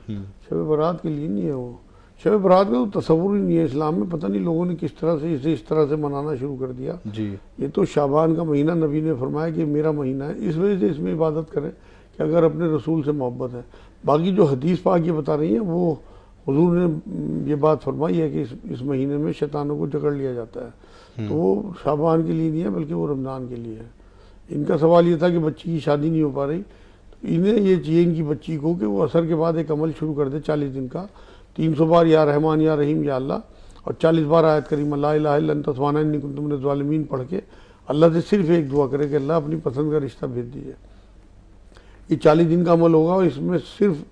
शब बारात के लिए नहीं है। वो शब बारात का तो तस्वुर ही नहीं है इस्लाम में, पता नहीं लोगों ने किस तरह से इसे इस तरह से मनाना शुरू कर दिया जी। ये तो शाबान का महीना नबी ने फरमाया कि मेरा महीना है, इस वजह से इसमें इबादत करें कि अगर अपने रसूल से मोहब्बत है। बाकी जो हदीस पाक ये बता रही है वो हुजूर ने ये बात फरमाई है कि इस महीने में शैतानों को जकड़ लिया जाता है, तो वो शाबान के लिए नहीं है बल्कि वो रमज़ान के लिए है। इनका सवाल ये था कि बच्ची की शादी नहीं हो पा रही, तो इन्हें ये चाहिए इनकी बच्ची को कि वो असर के बाद एक अमल शुरू कर दे 40 दिन का, 300 बार या रहमान या रहीम या अल्लाह, और 40 बार आयत करीमा ला इलाहा इल्ला अंता सुब्हानका इन्नी कुन्तु मिनज़ ज़ालिमीन पढ़ के अल्लाह से सिर्फ एक दुआ करे कि अल्लाह अपनी पसंद का रिश्ता भेज दीजिए। ये 40 दिन का अमल होगा और इसमें सिर्फ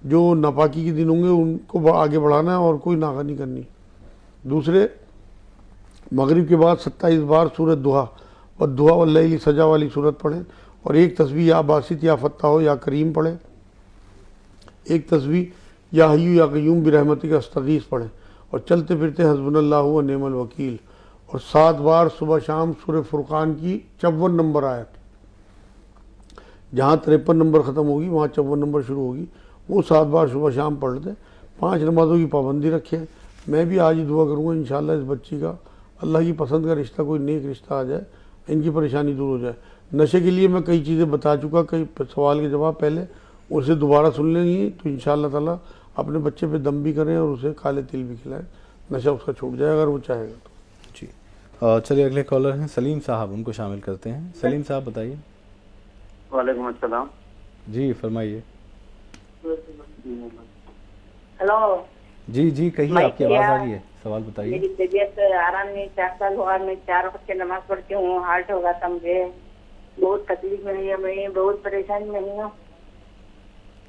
जो नापाकी के दिन होंगे उनको आगे बढ़ाना है और कोई नागा नहीं करनी। दूसरे, मगरिब के बाद 27 बार सूरत दुहा और दुआ वल्लैली सजा वाली सूरत पढ़ें, और एक तस्बीह या बासित या फत्ता हो या करीम पढ़ें, एक तस्बीह या हय्यू या क़य्यूम बिरहमतिका अस्तगीस पढ़ें, और चलते फिरते हस्बुनल्लाहु व निअमल वकील, और 7 बार सुबह शाम सूरह फुरकान की 54 नंबर आयत, जहाँ 53 नंबर ख़त्म होगी वहाँ 54 नंबर शुरू होगी, वो 7 बार सुबह शाम पढ़ दें। 5 नमाज़ों की पाबंदी रखें। मैं भी आज ही दुआ करूँगा इंशाअल्लाह इस बच्ची का अल्लाह की पसंद का रिश्ता, कोई नेक रिश्ता आ जाए, इनकी परेशानी दूर हो जाए। नशे के लिए मैं कई चीज़ें बता चुका, कई सवाल के जवाब पहले, उसे दोबारा सुन लेंगी तो इंशाअल्लाह ताला अपने बच्चे पे दम भी करें और उसे काले तिल भी खिलाएं, नशा उसका छूट जाए अगर वो चाहेगा तो। जी, चलिए अगले कॉलर हैं सलीम साहब, उनको शामिल करते हैं। सलीम साहब बताइए। वालेकुम अस्सलाम। जी फरमाइए। हेलो जी कहिए, आपकी आवाज़ आ रही है, सवाल बताइए। मेरी तबीयत आराम नहीं, 4 साल हुआ, मैं 4 वक्त की नमाज पढ़ती हूँ, हार्ट होगा था मुझे, बहुत तकलीफ में है, मैं बहुत परेशानी में हूँ।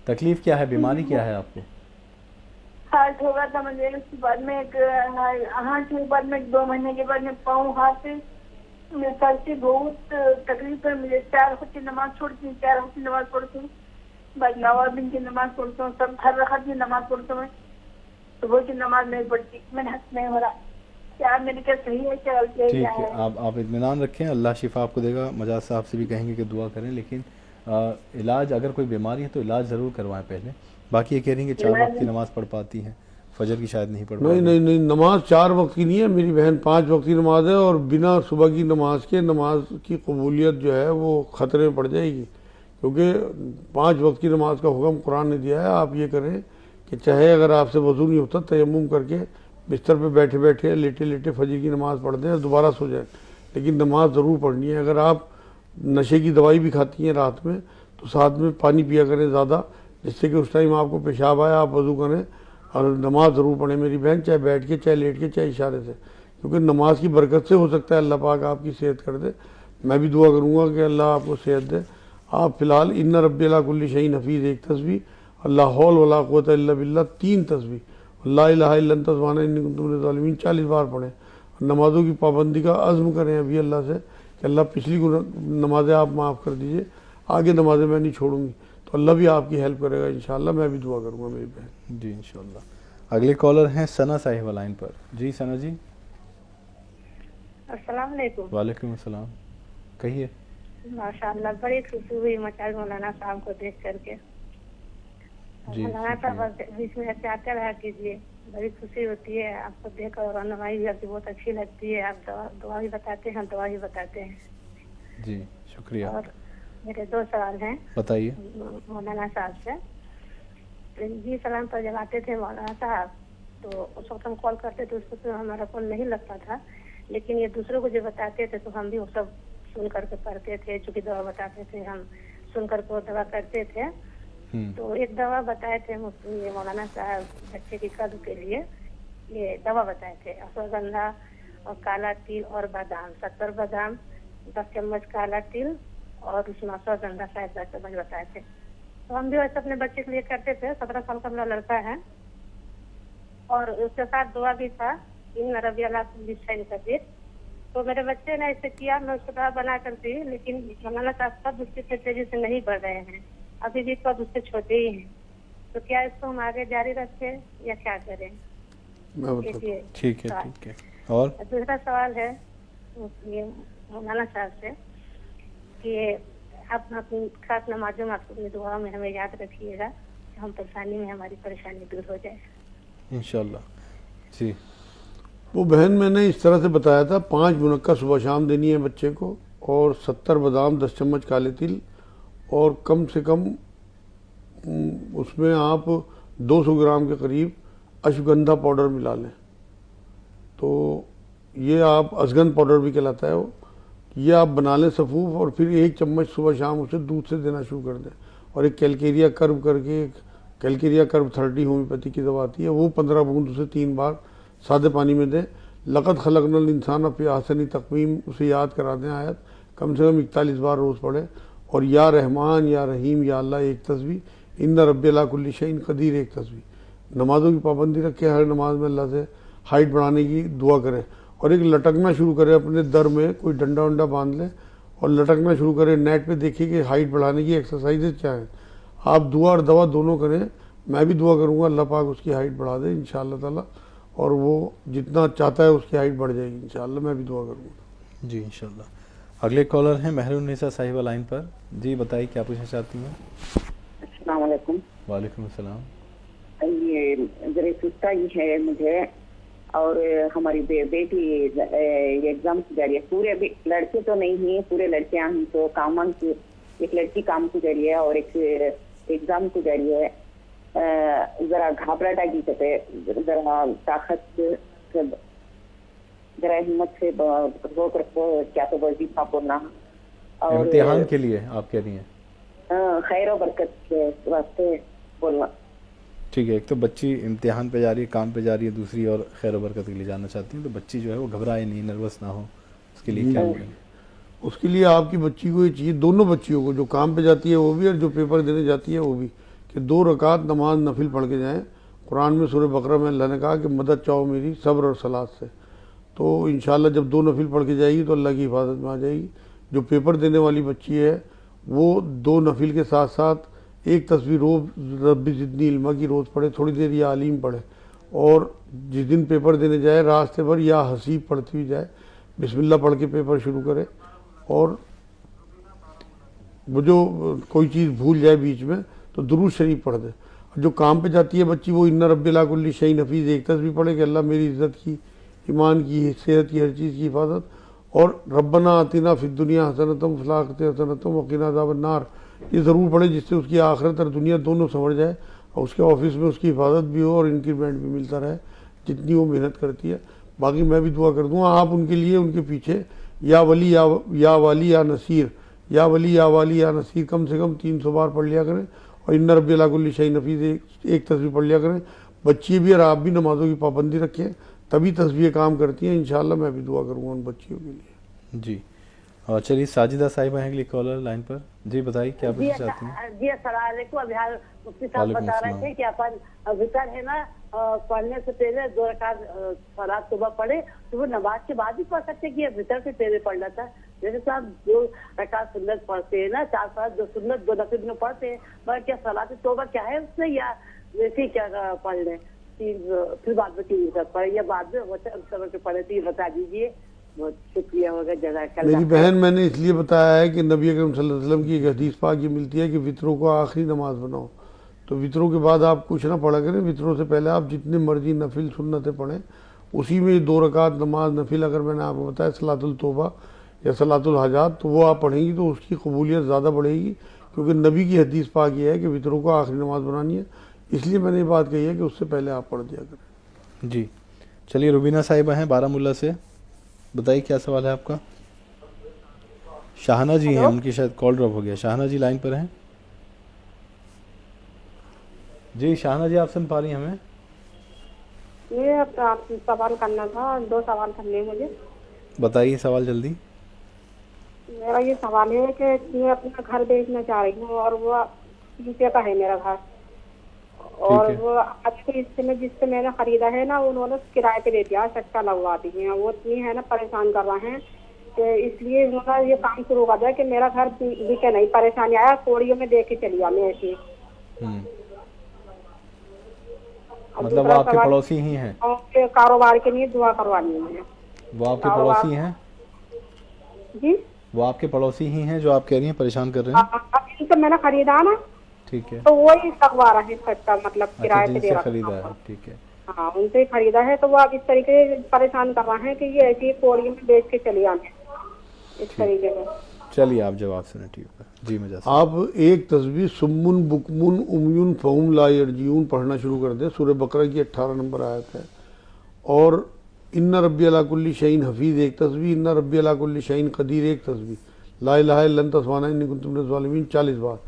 तकलीफ क्या है, बीमारी क्या है आपको? हार्ट होगा था मुझे, उसके बाद में एक हार्ट के बाद में 2 महीने के बाद में पाँव हाथ मैं कल से बहुत तकलीफ है मुझे। 4 वक्त की नमाज छोड़ती हूँ, 4 वक्त की नमाज पढ़ती हूँ, बाद नवाज दिन की नमाज पढ़ता हूँ, सब हर रकात की नमाज पढ़ता हूँ। सुबह की नमाज नहीं पढ़ती, मैंने हक नहीं हो रहा। क्या मैंने क्या सही है क्या गलती है? ठीक क्या है, है? आप इत्मीनान रखें, अल्लाह शिफा आपको देगा। मजाज साहब से भी कहेंगे कि दुआ करें, लेकिन इलाज अगर कोई बीमारी है तो इलाज ज़रूर करवाएं पहले। बाकी ये कह रही हैं कि 4 वक्त की नमाज़ पढ़ पाती हैं, फजर की शायद नहीं पढ़ पाती। नहीं, नमाज 4 वक्त की नहीं है, मेरी बहन 5 वक्त की नमाज है, और बिना सुबह की नमाज के नमाज की कबूलियत जो है वो ख़तरे में पड़ जाएगी, क्योंकि 5 वक्त की नमाज का हुक्म कुरान ने दिया है। आप ये करें कि चाहे अगर आपसे वज़ू नहीं होता, तयम्मुम करके बिस्तर पे बैठे बैठे लेटे लेटे फजर की नमाज पढ़ दें और दोबारा सो जाए, लेकिन नमाज ज़रूर पढ़नी है। अगर आप नशे की दवाई भी खाती हैं रात में तो साथ में पानी पिया करें ज़्यादा, जिससे कि उस टाइम आपको पेशाब आए, आप वज़ू करें और नमाज ज़रूर पढ़ें मेरी बहन, चाहे बैठ के, चाहे लेट के, चाहे इशारे से, क्योंकि नमाज की बरकत से हो सकता है अल्लाह पाक आपकी सेहत कर दे। मैं भी दुआ करूँगा कि अल्लाह आपको सेहत दे। आप फ़िलहाल इन्ना रब्बी अला कुल्ली शैइन हफ़ीज़ 1 तस्बीह, अल्लाह हौल वला कुव्वता इल्ला बिल्लाह 3 तस्बीह, ला इलाहा इल्ला अंता सुब्हानका इन्नी कुन्तु मिनज़ ज़ालिमीन 40 बार पढ़ें। नमाज़ों की पाबंदी का अज़्म करें अभी अल्लाह से कि अल्लाह पिछली नमाज़ें आप माफ़ कर दीजिए, आगे नमाज़ें मैं नहीं छोड़ूंगी, तो अल्लाह भी आपकी हेल्प करेगा इंशाअल्लाह। मैं भी दुआ करूँगा मेरी बहन। जी इंशाअल्लाह। अगले कॉलर हैं सना साहिबा लाइन पर। जी सना जी। अस्सलाम वालेकुम। वालेकुम अस्सलाम, कहिए। माशाअल्लाह बड़ी खुशी हुई मचाल मौलाना साहब को देख करके। मौलाना साहब बीच में ऐसे आते रहा कीजिए, बड़ी खुशी होती है आपको देख, और रहनुमाई भी आपकी बहुत अच्छी लगती है। आप दुआ भी बताते हैं, दुआ भी बताते हैं। जी शुक्रिया। और मेरे 2 सवाल हैं, बताइए मौलाना साहब से। जी सलाम पर जब आते थे मौलाना साहब तो उस वक्त हम कॉल करते थे, उसको तो हमारा कॉल नहीं लगता था, लेकिन ये दूसरों को जो बताते थे तो हम भी वो सब सुन करके पढ़ते थे। चूँकि दवा बताते थे, हम सुन करके वो दवा करते थे। तो एक दवा बताए थे ये मौलाना साहब बच्चे की कब्ज के लिए, ये दवा बताए थे अश्वगंधा और काला तिल और बादाम, 70 बादाम, 10 चम्मच काला तिल और उसमें अश्वगंधा शायद 10 चम्मच बताए थे। तो हम भी वैसे अपने बच्चे के लिए करते थे। 17 साल का मेरा लड़का है, और उसके साथ दुआ भी था इन रबी अला कुल्ली शैइन कदीर। तो मेरे बच्चे ने ऐसे किया, मैं उसको दवा बना कर दी, लेकिन मौलाना साहब सब उसके तेजी से नहीं बढ़ रहे हैं, अभी भी कब उससे छोटे ही हैं। तो क्या इसको हम आगे जारी रखें या क्या करें? ठीक है। और दूसरा सवाल है ये मौलाना साहब से कि आप अपनी खास नमाजों में अपनी दुआ में हमें याद रखिएगा, हम परेशानी में हमारी परेशानी दूर हो जाए इंशाल्लाह। जी वो बहन मैंने इस तरह से बताया था, 5 मुनक्का सुबह शाम देनी है बच्चे को, और 70 बादाम, 10 चम्मच काले तिल, और कम से कम उसमें आप 200 ग्राम के करीब अश्वगंधा पाउडर मिला लें। तो ये आप अश्वगंधा पाउडर भी कहलाता है वो, ये आप बना लें सफ़ूफ, और फिर 1 चम्मच सुबह शाम उसे दूध से देना शुरू कर दें। और एक कैलकेरिया कर्व करके, कैलकेरिया कर्व 30 होम्योपैथी की दवा आती है, वो 15 बूंद उसे 3 बार सादे पानी में दें। लक़द खलक़नल इंसान फ़ी अहसनी तक़वीम उसे याद करा दें आयत, कम से कम 41 बार रोज़ पढ़ें। और या रहमान या रहीम या अल्लाह 1 तस्बीह, इन्ना रब्बी अला कुल्ली शैइन क़दीर 1 तस्बीह। नमाज़ों की पाबंदी रखें, हर नमाज में अल्लाह से हाइट बढ़ाने की दुआ करें, और एक लटकना शुरू करें अपने दर में, कोई डंडा वंडा बांध लें और लटकना शुरू करें। नेट पे देखिए कि हाइट बढ़ाने की एक्सरसाइजेज क्या हैं। आप दुआ और दवा दोनों करें, मैं भी दुआ करूँगा अल्लाह पाक उसकी हाइट बढ़ा दे इंशाअल्लाह ताला, और वो जितना चाहता है उसकी हाइट बढ़ जाएगी इंशाअल्लाह। मैं भी दुआ करूँगा। जी इंशाअल्लाह। अगले कॉलर हैं महरुन्निसा साहिबा लाइन पर। जी बताइए क्या पूछना चाहती हैं? अस्सलाम वालेकुम। वालेकुम अस्सलाम। ये जरा सुस्ताई है मुझे, और हमारी बेटी एग्जाम की जा रही है। पूरे लड़के तो नहीं है, पूरे लड़कियां हैं, तो कामन की एक लड़की काम की जा रही है और एक एग्जाम की जा रही है। जरा घबराहट आ गई, जरा ताकत से, जरा हिम्मत से रोक रखो, क्या तो वजीफा बोलना। और इम्तिहान के लिए आप कह रही हैं? खैर और बरकत के वास्ते बोलना। ठीक है, एक तो बच्ची इम्तिहान पे जा रही है, काम पे जा रही है, दूसरी और खैर बरकत के लिए जाना चाहती हैं। तो बच्ची जो है वो घबराए नहीं, नर्वस ना हो, उसके लिए क्या करें? उसके लिए आपकी बच्ची को ये चाहिए, दोनों बच्चियों को, जो काम पे जाती है वो भी और जो पेपर देने जाती है वो भी, कि 2 रकात नमाज नफिल पढ़ के जाएं। कुरान में सूरह बकरा में अल्लाह ने कहा कि मदद चाहो मेरी सब्र और सलात से। तो इंशाल्लाह जब 2 नफिल पढ़ के जाएगी तो अल्लाह की हिफाजत में आ जाएगी। जो पेपर देने वाली बच्ची है वो 2 नफिल के साथ साथ एक तस्वीर रोज़ रब्बी ज़िदनी इल्मा की रोज़ पढ़े, थोड़ी देर या आलीम पढ़े, और जिस दिन पेपर देने जाए रास्ते भर या हसीब पढ़ती हुई जाए, बिस्मिल्लाह पढ़ के पेपर शुरू करे, और वो जो कोई चीज़ भूल जाए बीच में तो दुरूद शरीफ पढ़ दे। जो काम पे जाती है बच्ची वो इन्ना रब्बिल अला कुल्ली शैइन हफीज़ एक तस्वीर पढ़े कि अल्लाह मेरी इज़्ज़त की, ईमान की, सेहत की, हर चीज़ की हिफाजत, और रब्बना आतिना फिद दुनिया हसनतम फिल आखिरति हसनतम वक़िना अज़ाबन्नार ये ज़रूर पढ़े, जिससे उसकी आखिरत और दुनिया दोनों संवर जाए और उसके ऑफिस में उसकी हिफाजत भी हो और इंक्रीमेंट भी मिलता रहे जितनी वो मेहनत करती है। बाकी मैं भी दुआ कर दूँगा आप उनके लिए, उनके पीछे या वली या वाली या नसीर, या वली या वाली या नसीर कम से कम 300 बार पढ़ लिया करें, और इन्ना रब्बिल अला कुल्ली शैइन हफीज़ एक तस्वीर पढ़ लिया करें। बच्ची भी और आप भी नमाज़ों की पाबंदी रखें, तभी तस्वीरें काम करती हैं। इंशाल्लाह मैं भी दुआ करूँगा उन बच्चियों के लिए। जी, और चलिए साजिदा साहिबा हैं अगली कॉलर लाइन पर। जी बताइए क्या पूछना चाहती हैं? जी अस्सलाम वालेकुम। अभी मुफ्ती साहब बता रहे थे कि अपन वितर है ना पढ़ने से पहले 2 रकात सलात सुबह पढ़े तो वो नमाज के बाद ही पढ़ सकते कि वितर से पहले पढ़ना था। जैसे साहब 2 रकात सुन्नत पढ़ते हैं ना, 4 साल 2 सुन्नत 2 नफिल में पढ़ते हैं, मगर क्या सलात तौबा क्या है उसमें, या वैसे क्या पढ़ लें फिर बाद में 3 रकात पढ़े या बाद में वो पढ़े, तो ये बता दीजिए। बहुत शुक्रिया होगा जज़ाकल्लाह। मेरी बहन मैंने इसलिए बताया है कि नबी अकरम सल्लल्लाहु अलैहि वसल्लम की एक हदीस पाक ये मिलती है कि वित्रों को आखिरी नमाज बनाओ, तो वित्रों के बाद आप कुछ ना पढ़ा करें, वित्रों से पहले आप जितने मर्जी नफिल सुन्नतें पढ़ें, उसी में 2 रकात नमाज नफिल अगर मैंने आपको बताया सलातुल तौबा या सलातुल हाजात, तो वो आप पढ़ेंगी तो उसकी कबूलियत ज़्यादा बढ़ेगी, क्योंकि नबी की हदीस पाक ये है कि वित्रों को आखिरी नमाज बनानी है। इसलिए मैंने ये बात कही है कि उससे पहले आप पढ़ दिया करें। जी चलिए रुबीना साहिबा हैं बारामुल्ला से, बताइए क्या सवाल है आपका? शाहना जी हैं, उनकी शायद कॉल ड्रॉप हो गया। शाहना जी लाइन पर हैं? जी शाहना जी आप सुन पा रही हैं हमें? ये आप सवाल करना था, 2 सवाल करने मुझे। बताइए सवाल जल्दी। मेरा ये सवाल है कि मैं अपना घर बेचना चाह रही हूँ और वो नीचे का है मेरा घर, और वो आज के हिस्से में जिससे मैंने खरीदा है ना उन्होंने किराए पे दे दिया, सट्टा लगवा दी है। वो इतनी है ना परेशान कर रहे हैं कि इसलिए उनका ये काम शुरू कर दिया कि मेरा घर बिके नहीं, परेशानी आया कोड़ियों में दे के चली मैं ऐसी। मतलब वो आपके पड़ोसी ही हैं? और कारोबार के लिए दुआ करवानी है। वो आपके पड़ोसी हैं? जी वो आपके पड़ोसी ही हैं जो आप कह रही हैं परेशान कर रहे हैं? अब इनसे मैंने खरीदा ना, ठीक है, तो वही लगवा रहे हैं सट्टा, मतलब किराए पे दे रहा खरीदा है, ठीक है। हाँ उनसे ही खरीदा है, तो वो अब इस तरीके से परेशान कर रहे हैं कि ये ऐसी कोड़ियों में बेच के चली आने इस तरीके से। चलिए आप जवाब सुने। ठीक है जी। मैं आप एक तस्वीर सुम्मुन बुकमुन उमयुन फहुम ला यरजिऊन पढ़ना शुरू कर दें। सूरह बकरा की 18 नंबर आयत है। और इन्ना रब्बी अला कुल्ली शैइन हफीज़ एक तस्वीर, इन्ना रब्बी अला कुल्ली शैइन कदीर एक तस्वीर, ला इलाहा इल्ला अंता सुब्हानक इन्नी कुन्तु मिनज़ ज़ालिमीन 40 बार।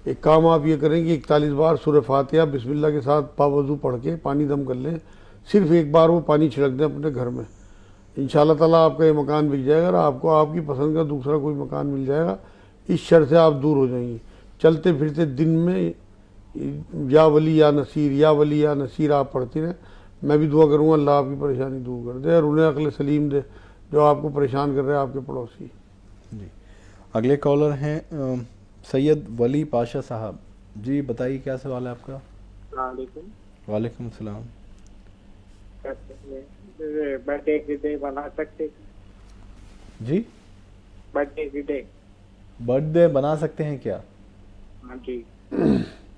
एक काम आप ये करें कि 41 बार सूरह फातिहा बिस्मिल्लाह के साथ पावज़ू पढ़ के पानी दम कर लें, सिर्फ एक बार वो पानी छिड़क दें अपने घर में। इंशाअल्लाह ताला आपका ये मकान बिक जाएगा और आपको आपकी पसंद का दूसरा कोई मकान मिल जाएगा। इस शर से आप दूर हो जाएंगी। चलते फिरते दिन में या वली या नसीर, या वली या नसीर आप पढ़ती रहें। मैं भी दुआ करूँगा अल्लाह आपकी परेशानी दूर कर दे और उन्हें अक्ल सलीम दे जो आपको परेशान कर रहे हैं आपके पड़ोसी। जी अगले कॉलर हैं सैयद वली पाशा साहब। जी बताइए क्या सवाल है आपका? वालेकुम सलाम। बर्थडे की डे बना सकते? जी बर्थडे की डे, बर्थडे बना सकते हैं क्या? हाँ जी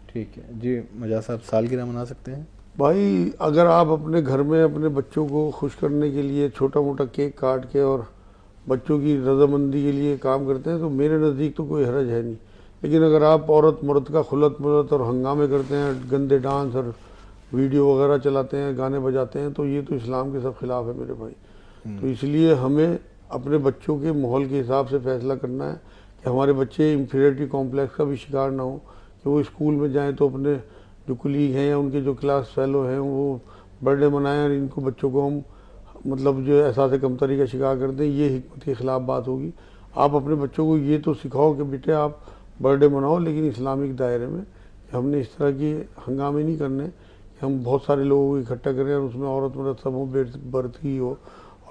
ठीक है जी। मजा साहब सालगिरह मना सकते हैं? भाई अगर आप अपने घर में अपने बच्चों को खुश करने के लिए छोटा मोटा केक काट के और बच्चों की रजामंदी के लिए काम करते हैं तो मेरे नज़दीक तो कोई हरज है नहीं। लेकिन अगर आप औरत मर्द का खुलत मुलत और हंगामे करते हैं, गंदे डांस और वीडियो वगैरह चलाते हैं, गाने बजाते हैं, तो ये तो इस्लाम के सब खिलाफ है मेरे भाई। तो इसलिए हमें अपने बच्चों के माहौल के हिसाब से फैसला करना है कि हमारे बच्चे इंफीरियरिटी कॉम्प्लेक्स का भी शिकार ना हो, कि वो स्कूल में जाएं तो अपने जो कुलीग हैं या उनके जो क्लास फेलो हैं वो बर्थडे मनाएं और इनको बच्चों को हम मतलब जो एहसास कमतरी का शिकार कर दें। ये हिकमत के ख़िलाफ़ बात होगी। आप अपने बच्चों को ये तो सिखाओ कि बेटे आप बर्थडे मनाओ, लेकिन इस्लामिक दायरे में। हमने इस तरह की हंगामे नहीं करने कि हम बहुत सारे लोगों को इकट्ठा करें और उसमें औरत मर्द सब हो, बर्दगी हो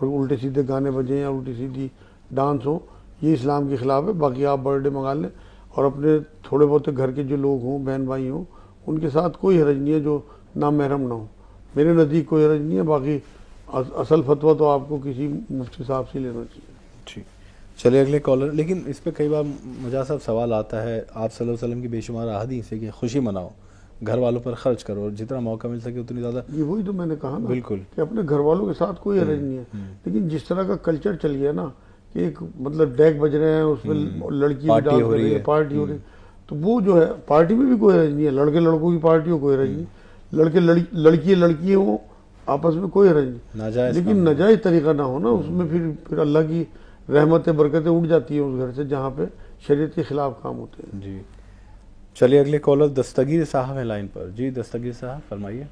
और उल्टे सीधे गाने बजें या उल्टी सीधी डांस हो, ये इस्लाम के ख़िलाफ़ है। बाकी आप बर्थडे मंगा लें और अपने थोड़े बहुत घर के जो लोग हों, बहन भाई हों, उनके साथ कोई हरज नहीं है जो नामहरम ना हो। मेरे नज़दीक कोई हरज नहीं है। बाकी असल फतवा तो आपको किसी मुफ्ती साहब से लेना चाहिए। ठीक, चलिए अगले कॉलर। लेकिन इस पे कई बार मुझा साहब सवाल आता है, आप सल्लल्लाहु अलैहि वसल्लम की बेशुमार अहादीस है कि खुशी मनाओ, घर वालों पर खर्च करो और जितना मौका मिल सके उतनी ज़्यादा। ये वही तो मैंने कहा ना, बिल्कुल, कि अपने घर वालों के साथ कोई हरज नहीं है। लेकिन जिस तरह का कल्चर चल गया ना कि एक मतलब डेक बज रहे हैं, उसमें लड़की भी डांस कर रही है, पार्टी हो रही है, तो वो जो है पार्टी में भी कोई हरज नहीं है। लड़के लड़कों की पार्टी हो कोई हरज नहीं, लड़के लड़की हो आपस में कोई हरज नहीं। लेकिन नाजायज तरीका ना हो ना, उसमें फिर अल्लाह की रहमतें बरकतें उठ जाती है उस घर से जहाँ पे शरीयत के खिलाफ काम होते हैं। जी, चलिए अगले कॉलर दस्तगीर साहब है लाइन पर। जी दस्तगीर साहब फरमाइए।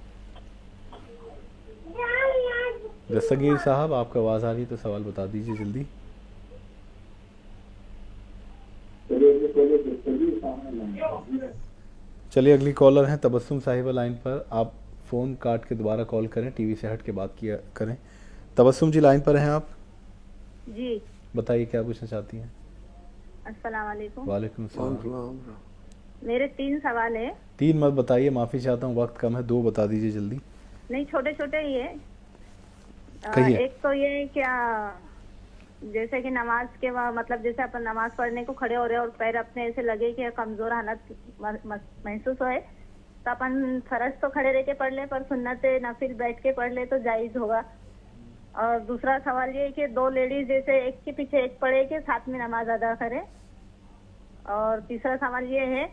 दस्तगीर साहब आपका आवाज़ आ रही है तो सवाल बता दीजिए जल्दी। चलिए अगली कॉलर हैं तबस्सुम साहिबा लाइन पर। आप फ़ोन काट के दोबारा कॉल करें, टीवी से हट के बात किया करें। तबस्सुम जी लाइन पर हैं आप? जी बताइए क्या पूछना चाहती हैं? अस्सलाम वालेकुम। वालेकुम सलाम। मेरे 3 सवाल है। 3 मत बताइए, माफ़ी चाहता हूँ, वक्त कम है, 2 बता दीजिए जल्दी। नहीं छोटे छोटे ही है। एक तो ये क्या, जैसे कि नमाज के मतलब जैसे अपन नमाज पढ़ने को खड़े हो रहे और पैर अपने ऐसे लगे कि कमजोर हालत महसूस होए तो अपन फर्ज तो खड़े रह के पढ़ ले, पर सुन्नत नफिल बैठ के पढ़ ले तो जायज होगा। और दूसरा सवाल ये है कि 2 लेडीज जैसे एक के पीछे एक पढ़े के साथ में नमाज अदा करे। और तीसरा सवाल ये है,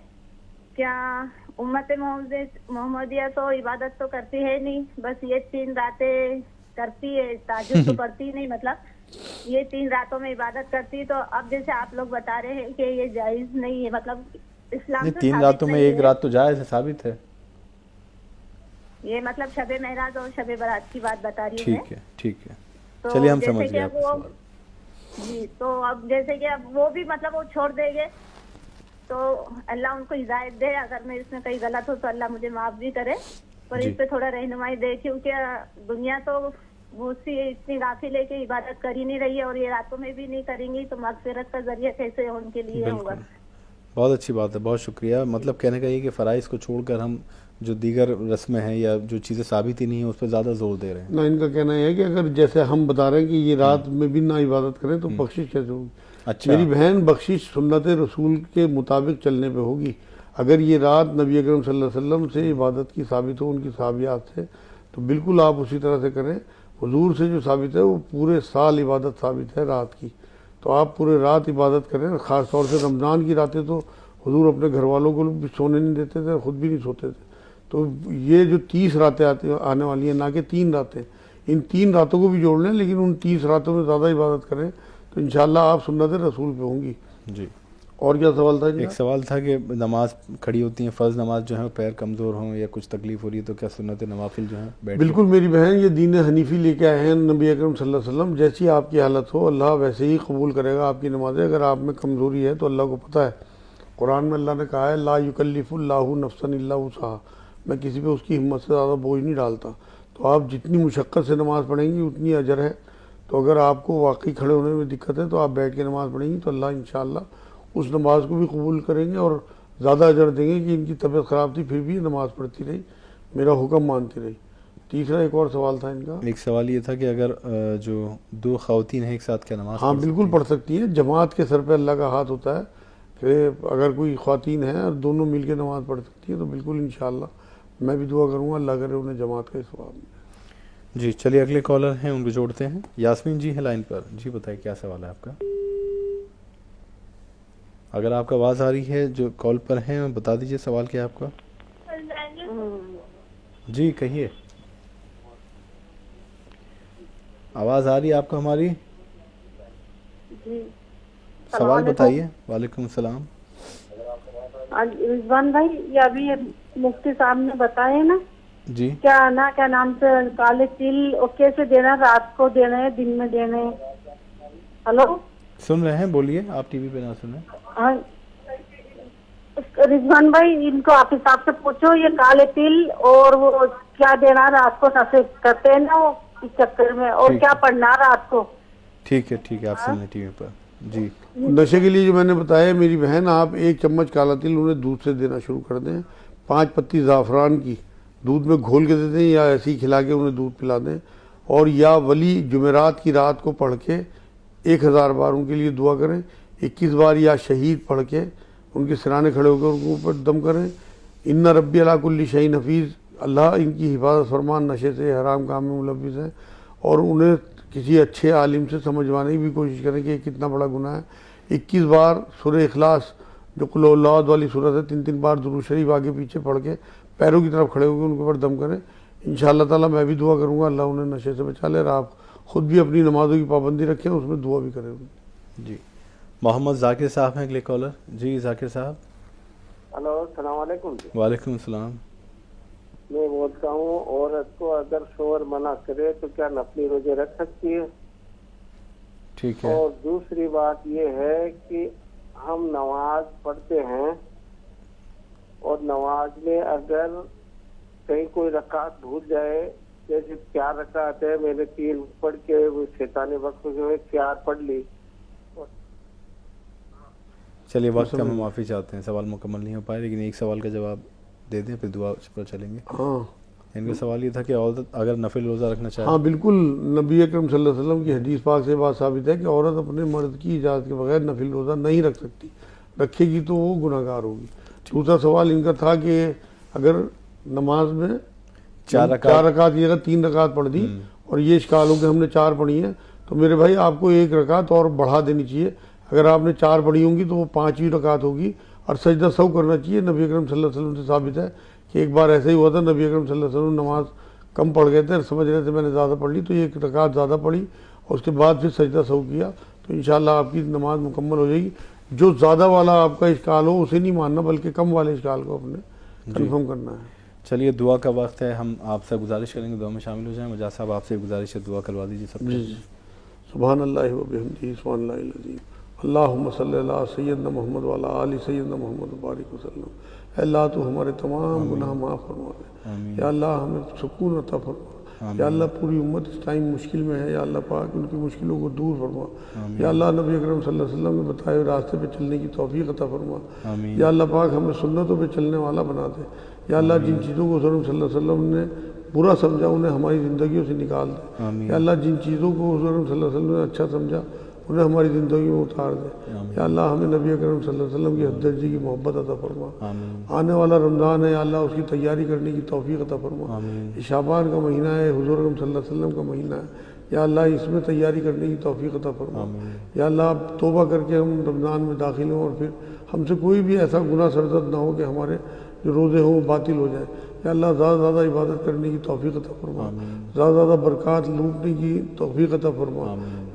क्या उम्मत मोहम्मदिया तो इबादत तो करती है नहीं, बस ये 3 रातें करती है, ताजुद तो करती नहीं, मतलब ये 3 रातों में इबादत करती। तो अब जैसे आप लोग बता रहे हैं कि ये जायज नहीं है, मतलब इस्लाम से 3 रातों में 1 रात तो जायज है, साबित है ये, मतलब शबे महराज और शबे बारात की बात बता रही हूँ। ठीक है तो चलिए हम समझ गए आपका सवाल। जी, तो अब जैसे कि अब वो भी मतलब वो छोड़ देंगे तो अल्लाह उनको हिदायत दे। अगर मैं इसमें कहीं गलत हो तो अल्लाह मुझे माफ भी करे, पर इस पे थोड़ा रहनुमाई दे, क्योंकि दुनिया तो वो इतनी गाफिल है कि इबादत कर ही नहीं रही है और ये रातों में भी नहीं करेंगी, तो मगफिरत का जरिया कैसे उनके लिए होगा। बहुत अच्छी बात है, बहुत शुक्रिया। मतलब कहने का ये कि फ़राइज़ को छोड़कर हम जो दीगर रस्में हैं या जो चीज़ें साबित ही नहीं है उस पर ज़्यादा जोर दे रहे हैं। ना, इनका कहना है कि अगर जैसे हम बता रहे हैं कि ये रात में भी ना इबादत करें तो बख्शिश कैसे होगी? अच्छा, मेरी बहन, बख्शिश सुन्नत रसूल के मुताबिक चलने पे होगी। अगर ये रात नबी अकरम सल्लल्लाहु अलैहि वसल्लम से इबादत की साबित हो, उनकी साबियात से, तो बिल्कुल आप उसी तरह से करें। हुजूर से जो साबित है वो पूरे साल इबादत साबित है रात की, तो आप पूरे रात इबादत करें। ख़ास तौर से रमज़ान की रातें तो हुजूर अपने घर वालों को भी सोने नहीं देते थे, खुद भी नहीं सोते थे। तो ये जो 30 रातें आने वाली हैं, ना कि 3 रातें, इन 3 रातों को भी जोड़ लें, लेकिन उन 30 रातों में ज़्यादा इबादत करें तो इंशाल्लाह आप सुन्नत रसूल पे होंगी। जी, और क्या सवाल था? एक सवाल था कि नमाज खड़ी होती है, फ़र्ज़ नमाज जो है पैर कमज़ोर हों या कुछ तकलीफ़ हो रही है तो क्या सुन्नत नवाफिल जो है? बिल्कुल मेरी बहन, ये दीन हनीफी लेके आए हैं नबी अकरम सल्लल्लाहु अलैहि वसल्लम। जैसी आपकी हालत हो अल्लाह वैसे ही कबूल करेगा आपकी नमाज़ें। अगर आप में कमज़ोरी है तो अल्लाह को पता है, कुरान में अल्लाह ने कहा है ला युकल्लिफुल्लाहु नफ्सन इल्ला वुसअहा, मैं किसी पे उसकी हिम्मत से ज़्यादा बोझ नहीं डालता। तो आप जितनी मुशक्क़त से नमाज़ पढ़ेंगी उतनी अजर है। तो अगर आपको वाकई खड़े होने में दिक्कत है तो आप बैठ के नमाज़ पढ़ेंगी तो अल्लाह इंशाअल्लाह उस नमाज को भी कबूल करेंगे और ज़्यादा अजर देंगे कि इनकी तबीयत ख़राब थी फिर भी नमाज़ पढ़ती रही, मेरा हुक्म मानती रही। तीसरा एक और सवाल था इनका। एक सवाल ये था कि अगर जो 2 ख़वातीन हैं एक साथ क्या नमाज़? हाँ बिल्कुल पढ़ सकती हैं। जमात के सर पे अल्लाह का हाथ होता है कि अगर कोई ख़वातीन है और दोनों मिल के नमाज़ पढ़ सकती है तो बिल्कुल इंशाअल्लाह मैं भी दुआ करूँगा अल्लाह करे उन्हें जमात का सवाब मिले। जी, चलिए अगले कॉलर हैं उनको जोड़ते हैं। यास्मीन जी है लाइन पर। जी बताइए क्या सवाल है आपका? अगर आपका आवाज़ आ रही है, जो कॉल पर हैं बता दीजिए सवाल क्या है आपका। जी कहिए, आवाज़ आ रही है आपको हमारी? जी, सवाल बताइए। वालेकुम सलाम। रिजवान भाई, ये अभी मुफ्ती साहब ने बताया ना जी, क्या नाम से काले तिल और कैसे देना, रात को देना है दिन में देना है? हेलो, सुन रहे हैं, बोलिए। आप टीवी पे ना सुने। हाँ रिजवान भाई, इनको आप हिसाब से पूछो, ये काले तिल और वो क्या देना रात को नशे करते हैं ना, वो इस चक्कर में। और ठीक क्या है। पढ़ना रात को। ठीक है आप सुन लें टीवी पर जी। नशे के लिए जो मैंने बताया मेरी बहन, आप 1 चम्मच काला तिल उन्हें दूध से देना शुरू कर दें। 5 पत्ती ज़ाफ़रान की दूध में घोल के दे दें या ऐसे ही खिला के उन्हें दूध पिला दें। और या वली जुमेरात की रात को पढ़ के 1000 बार उनके लिए दुआ करें। 21 बार या शहीद पढ़ के उनके सिराने खड़े होकर उनके ऊपर दम करें। इन्ना रब्बी अला कुल्ली शैइन हफीज़, अल्लाह इनकी हिफाजत फरमान, नशे से हराम काम में मुलव्विस है। और उन्हें किसी अच्छे आलिम से समझवाने की भी कोशिश करें कि ये कितना बड़ा गुनाह है। 21 बार सूरह इखलास जो कुल औलाद वाली सूरत है 3-3 बार दुरूद शरीफ आगे पीछे पढ़ के पैरों की तरफ खड़े होकर उनके ऊपर दम करें। इंशाअल्लाह ताला मैं भी दुआ करूँगा अल्लाह उन्हें नशे से बचा ले। और आप खुद भी अपनी नमाज़ों की पाबंदी रखें, उसमें दुआ भी करें जी। मोहम्मद जाकिर साहब हैं अगले कॉलर। जी जाकिर साहब। हेलो, अस्सलाम वालेकुम जी। वालेकुम सलाम। मैं बोलता हूँ, औरत को अगर शोहर मना करे तो क्या नफली रोजे रख सकती है? ठीक है। और दूसरी बात ये है कि हम नमाज पढ़ते हैं और नमाज में अगर कहीं कोई रकात भूल जाए, जैसे 4 रकात है, मैंने 3 पढ़ के वो शैतानी वक्त में 4 पढ़ ली। चलिए वक्त का हम माफ़ी चाहते हैं, सवाल मुकम्मल नहीं हो पाए, लेकिन एक सवाल का जवाब दे दें फिर दुआ पर चलेंगे। हाँ, इनका सवाल ये था कि औरत अगर नफिल रोज़ा रखना चाहे। हाँ बिल्कुल, नबी अकरम सल्लल्लाहु अलैहि वसल्लम की हदीस पाक से बात साबित है कि औरत अपने मर्द की इजाज़त के बगैर नफिल रोज़ा नहीं रख सकती, रखेगी तो वो गुनाहगार होगी। दूसरा सवाल इनका था कि अगर नमाज में 4 रकात की जगह 3 रकात पढ़ दी और ये इश्काल हो कि हमने 4 पढ़ी हैं, तो मेरे भाई आपको 1 रकात और बढ़ा देनी चाहिए। अगर आपने 4 पढ़ी होंगी तो वो 5वीं रकात होगी और सजदा सहू करना चाहिए। नबी अकरम सल्लल्लाहु अलैहि वसल्लम से साबित है कि एक बार ऐसा ही हुआ था, नबी अकरम सल्लल्लाहु अलैहि वसल्लम नमाज कम पढ़ गए थे, समझ रहे थे मैंने ज़्यादा पढ़ ली, तो 1 रकात ज़्यादा पढ़ी और उसके बाद फिर सजदा सहू किया, तो इंशाअल्लाह आपकी नमाज मुकम्मल हो जाएगी। जो ज़्यादा वाला आपका इश्काल हो उसे नहीं मानना, बल्कि कम वाले इश्काल को अपने कन्फर्म करना है। चलिए दुआ का वक्त है, हम आपसे गुजारिश करेंगे दुआ में शामिल हो जाएं। मजाद साहब आपसे गुजारिश है दुआ करवा दीजिए सब। सुभान अल्लाह व बिहम्दिही सुभान अल्लाहिल अज़ीम। अल्लाहुम्मा सल्ली अला सय्यदना मोहम्मद व अला आलि सय्यदना मोहम्मद व बारिक वसल्लम। अल्लाह तो हमारे तमाम गुनाह माफ़ फरमा दे। या अल्लाह हमें सुकून अता फरमा। या अल्लाह पूरी उम्मत इस टाइम मुश्किल में है, या अल्लाह पाक उनकी मुश्किलों को दूर फरमा। या अल्लाह नबी अकरम सल्लल्लाहु अलैहि वसल्लम ने बताए हुए रास्ते पे चलने की तौफीक अता फरमा। या अल्लाह पाक हमें सुन्नतों पे चलने वाला बना दे। या अल्लाह जिन चीज़ों को सल्लल्लाहु अलैहि वसल्लम ने बुरा समझा उन्हें हमारी ज़िंदगियों से निकाल दे। या अल्लाह जिन चीज़ों को सल्लल्लाहु अलैहि वसल्लम ने अच्छा समझा उन्हें हमारी ज़िंदगी में उतार दे। या अल्लाह हमें नबी अकरम सल्लल्लाहु अलैहि वसल्लम की हददर्जी की मोहब्बत अता फरमा। आने वाला रमज़ान है, या अल्लाह उसकी तैयारी करने की तौफीक अता फरमा। ये शाबान का महीना है, हुज़ूर अकरम सल्लल्लाहु अलैहि वसल्लम का महीना है, या अल्लाह इसमें तैयारी करने की तौफीक अता फरमा। या अल्लाह अब तौबा करके हम रमज़ान में दाखिल हों और फिर हमसे कोई भी ऐसा गुनाह सरजद ना हो कि हमारे जो रोज़े हों वो बातिल हो जाए। या अल्लाह ज़्यादा ज़्यादा इबादत करने की तौफीक अता फरमा, ज़्यादा ज़्यादा बरक़ात लूटने की तौफीक अता फरमा।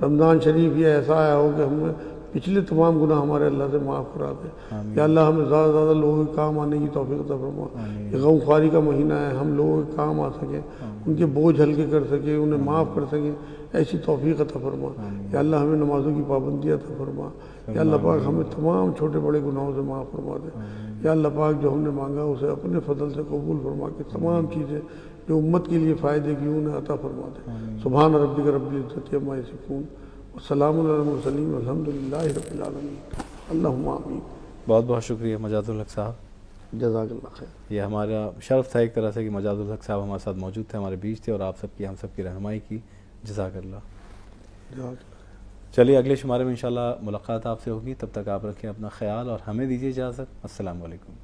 रमज़ान शरीफ ये ऐसा आया हो कि हमें पिछले तमाम गुनाह हमारे अल्लाह से माफ़ करा दे। या अल्लाह हमें ज़्यादा से ज़्यादा लोगों के काम आने की तौफीक अता फरमा। ये गमख्वारी का महीना है, हम लोगों के काम आ सकें, उनके बोझ हल्के कर सके, उन्हें माफ़ कर सकें, ऐसी तौफीक अता फरमा। या अल्लाह हमें नमाज़ों की पाबंदी अता फरमा। या अल्लाह पाक हमें तमाम छोटे बड़े गुनाहों से माफ़ फरमा दे। या अल्लाह पाक जो हमने मांगा उसे अपने फजल से कबूल फरमा के तमाम चीज़ें जो उम्मत के लिए फ़ायदे की उन्हें अता फरमा दे। सुभान रब्बिक रब्बिल इज़्ज़ति अम्मा यसिफून व सलामुन अलल मुरसलीन वल्हम्दुलिल्लाहि रब्बिल आलमीन। अल्लाहुम्मा आमीन। बहुत बहुत शुक्रिया मजादुल हक साहब, जज़ाकल्लाह खैर। ये हमारा शर्फ था एक तरह से कि मजादुल हक साहब हमारे साथ मौजूद थे, हमारे बीच थे और आप सबकी हम सबकी रहनुमाई की। जज़ाकल्लाह। चलिए अगले शुमारे में इंशाल्लाह मुलाकात आपसे होगी, तब तक आप रखें अपना ख्याल और हमें दीजिए इजाज़त। अस्सलाम वालेकुम।